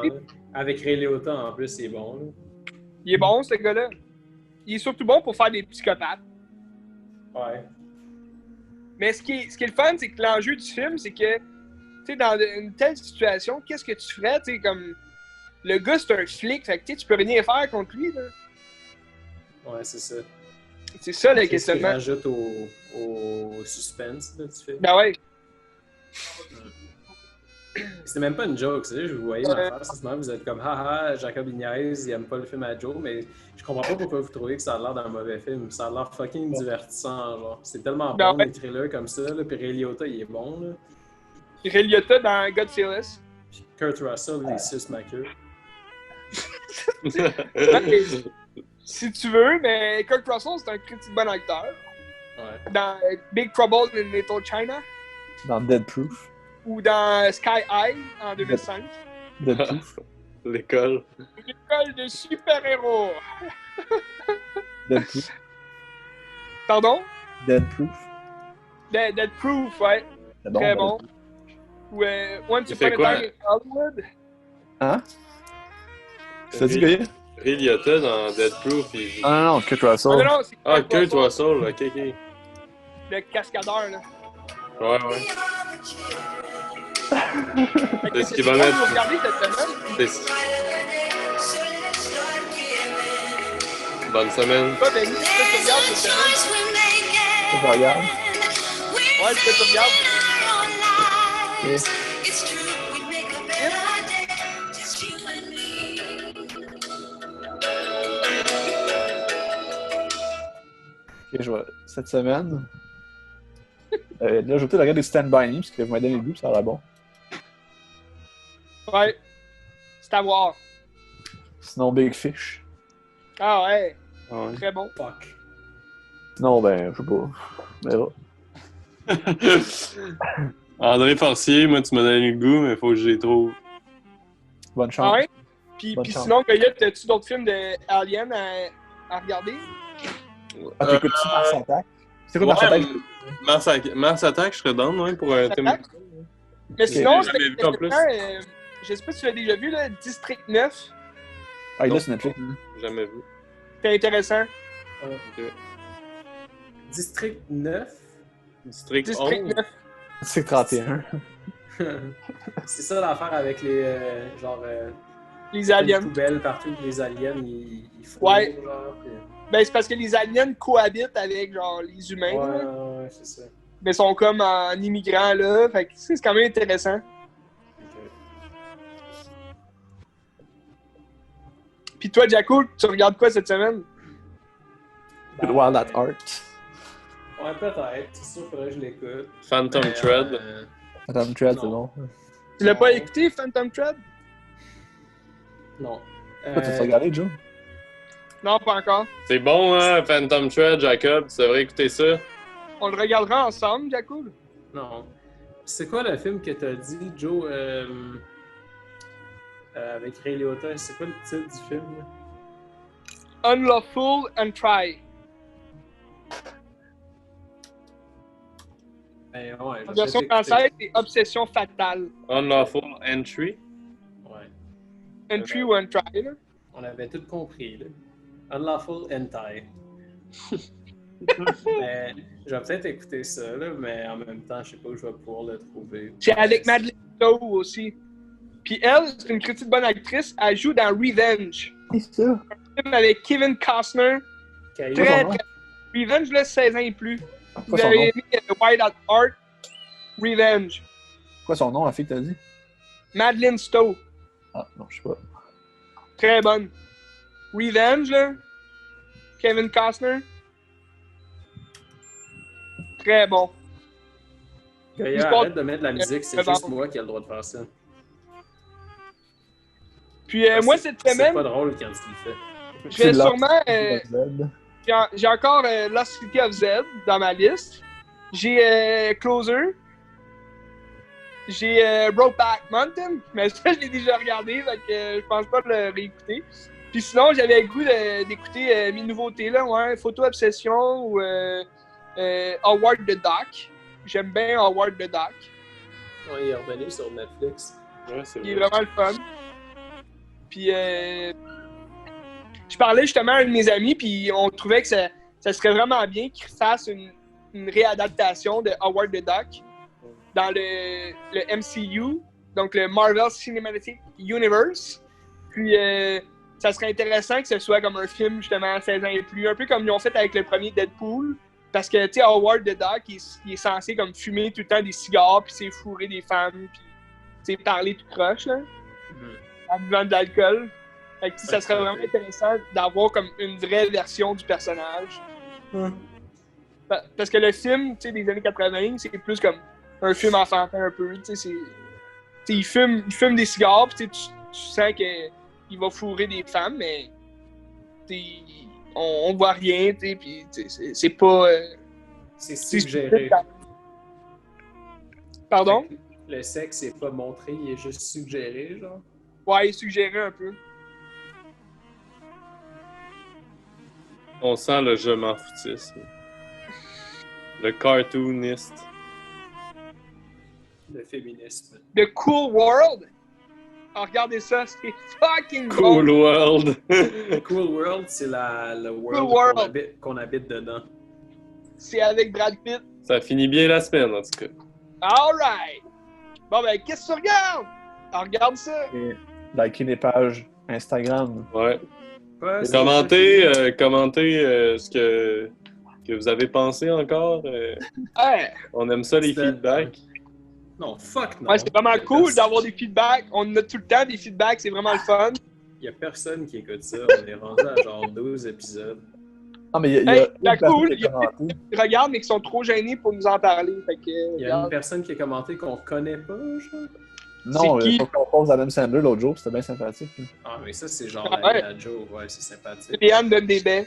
Avec Ray Liotta, en plus, c'est bon. Là. Il est bon, ce gars-là. Il est surtout bon pour faire des psychopathes. Ouais. Mais ce qui est le fun, c'est que l'enjeu du film, c'est que, tu sais, dans une telle situation, qu'est-ce que tu ferais, tu sais, comme... Le gars, c'est un flic, fait que tu peux rien faire contre lui, là. Ouais, c'est ça. C'est ça le Qu'est-ce qui questionnement. rajoute au suspense, là, tu fais? Ben ouais. C'est même pas une joke, c'est juste, je vous voyais ma face, en ce moment, vous êtes comme haha, Jacob Ignace, il aime pas le film à Joe, mais je comprends pas pourquoi vous trouvez que ça a l'air d'un mauvais film. Ça a l'air fucking divertissant, genre. C'est tellement Ben bon, ouais. les thrillers comme ça, là, puis Ray Liotta, il est bon, là. Ray Liotta dans Godzilla. Puis Kurt Russell, il suce ma queue. Si tu veux, mais Kurt Russell, c'est un critique bon acteur. Ouais. Dans Big Trouble in Little China Dans Dead Proof. ou dans Sky High en 2005. Dead Proof. L'école. L'école de super-héros. Dead Proof. Pardon? Dead Proof. Dead Proof, ouais. C'est bon, Très ben, bon. Ou Once Il Upon fait a quoi? Time in Hollywood. Hein? Tu t'as dit, Goya? Ray Liotta dans Dead Proof, il joue. Ah non, Kurt Russell. Ah non, c'est Ah, Kurt Russell, ok, ok. le cascadeur, là. Ouais, ouais. Fait que C'est ce qu'il va c'est mettre. vous regardez cette semaine. Bonne semaine. Toi, Benny, qu'est-ce que tu regardes cette semaine? Je regarde. Ouais, qu'est-ce que tu regardes? Ok. Ok, je vois. Cette semaine. Là, je vais peut-être regarder Stand By Me parce que vous m'avez donné le goût, ça a l'air bon. Ouais. C'est à voir. Sinon, Big Fish. Ah ouais, Ouais. très bon. Fuck. Sinon, ben, je sais pas. André Forcier, moi, tu m'as donné le goût, mais faut que je les trouve. Bonne Ah chance. ouais? Puis Bonne chance. sinon, Goya, t'as-tu d'autres films de Alien à regarder? Ah, t'écoutes-tu Mars Attack? C'est quoi Mars Attack? Mars Attack, je serais down, ouais, pour un thème. Attack? Mais sinon, J'ai jamais vu en plus. je sais pas si tu l'as déjà vu, là, District 9. Ah, il est là sur Netflix. Jamais vu. C'est intéressant. Ok. District 9? District District 11. 9. C'est 31. C'est ça l'affaire avec les Les aliens. poubelles partout, les aliens, ils font Ouais. genre. Puis... Ben, c'est parce que les aliens cohabitent avec, genre, les humains. Ouais, là. ouais, c'est ça. Mais sont comme en immigrants, là. Fait que c'est quand même intéressant. Ok. Puis toi, Jaco, tu regardes quoi cette semaine? Good Wild at Art. Ouais, peut-être. C'est sûr, faudrait que je l'écoute. Phantom Mais, Thread. Attends, Thread, c'est Non. bon. Tu l'as pas Non. écouté, Phantom Thread? Non. Toi, tu as regardé, Joe? Non, pas encore. C'est bon, hein, Phantom Thread, Jacob. Tu devrais écouter ça. On le regardera ensemble, Jaco? Non. C'est quoi le film que t'as dit, Joe, avec Ray Liotta? C'est quoi le titre du film? Là? Unlawful and Try. Ben ouais, En version française, c'est Obsession fatale. Unlawful Entry. Ouais. Entry ou Untry, là. On avait tout compris, là. Unlawful Hentai. Mais je vais peut-être écouter ça, là, mais en même temps, je sais pas où je vais pouvoir le trouver. C'est avec Madeleine Stowe aussi. Puis elle, c'est une critique bonne actrice, elle joue dans Revenge. C'est ça. Un film avec Kevin Costner. Caillou. Très, nom? très... Revenge, là, 16 ans et plus. Vous Quoi son avez nom? aimé Wild at Heart, Revenge. Quoi son nom, la fille que t'as dit? Madeleine Stowe. Ah, non, je sais pas. Très bonne. Revenge, là. Kevin Costner. Très bon. Gaïa, arrête de mettre de la musique, c'est juste moi qui ai le droit de faire ça. Puis moi, cette C'est semaine, pas drôle quand tu le fais. je vais C'est sûrement... Z. J'ai encore Lost City of Z dans ma liste. J'ai Closer. J'ai Brokeback Mountain, mais ça, je l'ai déjà regardé, donc je pense pas le réécouter. Puis sinon, j'avais le goût d'écouter mes nouveautés, là, ouais, Photo Obsession ou Howard the Duck. J'aime bien Howard the Duck. Ouais, il est revenu sur Netflix. Ouais, c'est Il est vrai. vraiment le fun. Puis je parlais justement à un de mes amis, puis on trouvait que ça serait vraiment bien qu'il fasse une réadaptation de Howard the Duck dans le MCU, donc le Marvel Cinematic Universe. Puis ça serait intéressant que ce soit comme un film, justement, 16 ans et plus, un peu comme ils ont fait avec le premier Deadpool. Parce que, tu sais, Howard the Duck, il est censé comme fumer tout le temps des cigares, puis c'est fourrer des femmes, puis c'est parler tout croche, là, en buvant de l'alcool. Fait que, ça serait vraiment intéressant d'avoir comme une vraie version du personnage. Parce que le film, tu sais, des années 80, c'est plus comme un film enfantin un peu, tu sais, il fume des cigares, puis tu sens qu'il va fourrer des femmes, mais on voit rien, tu sais, puis c'est pas... c'est suggéré. Pardon? Le sexe n'est pas montré, il est juste suggéré, genre? Ouais, il est suggéré un peu. On sent le je m'en foutisme. Le cartooniste. Le féminisme. The Cool World? Oh, regardez ça, c'est fucking Cool bon. World. Cool World, c'est le world, Cool world. qu'on habite dedans. C'est avec Brad Pitt. Ça finit bien la semaine, en tout cas. Alright! Bon, ben, qu'est-ce que tu regardes? Alors, regarde ça. Et likez les pages Instagram. Ouais. Ouais, Commentez ce que vous avez pensé encore. Ouais. On aime ça, les feedbacks. Non, fuck non. Ouais, c'est vraiment cool d'avoir des feedbacks. On a tout le temps des feedbacks, c'est vraiment le fun. Il y a personne qui écoute ça. On est rendu à genre 12 épisodes. Ah, mais il y a Hey, une la personne cool, qui a commenté. Ils regardent, mais qui sont trop gênés pour nous en parler. Fait que, Il y a une personne qui a commenté qu'on connaît pas, genre. Non, C'est qui? faut qu'on pose Adam Sandler l'autre jour, c'était bien sympathique. Là. Ah, mais ça, c'est genre Ouais. la Joe. Ouais, c'est sympathique. Léane donne des baies.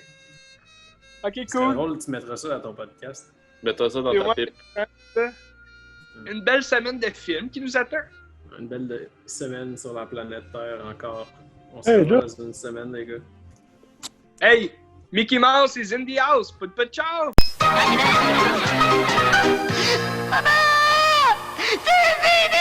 Ok, C'est cool. drôle, tu mettras ça dans ton podcast. Mets-toi ça dans Et ta ouais. pipe. Une belle semaine de films qui nous attend. Une belle semaine sur la planète Terre encore. On se Hey, revoit Joe. dans une semaine, les gars. Hey, Mickey Mouse is in the house. Put ciao. Maman! C'est fini!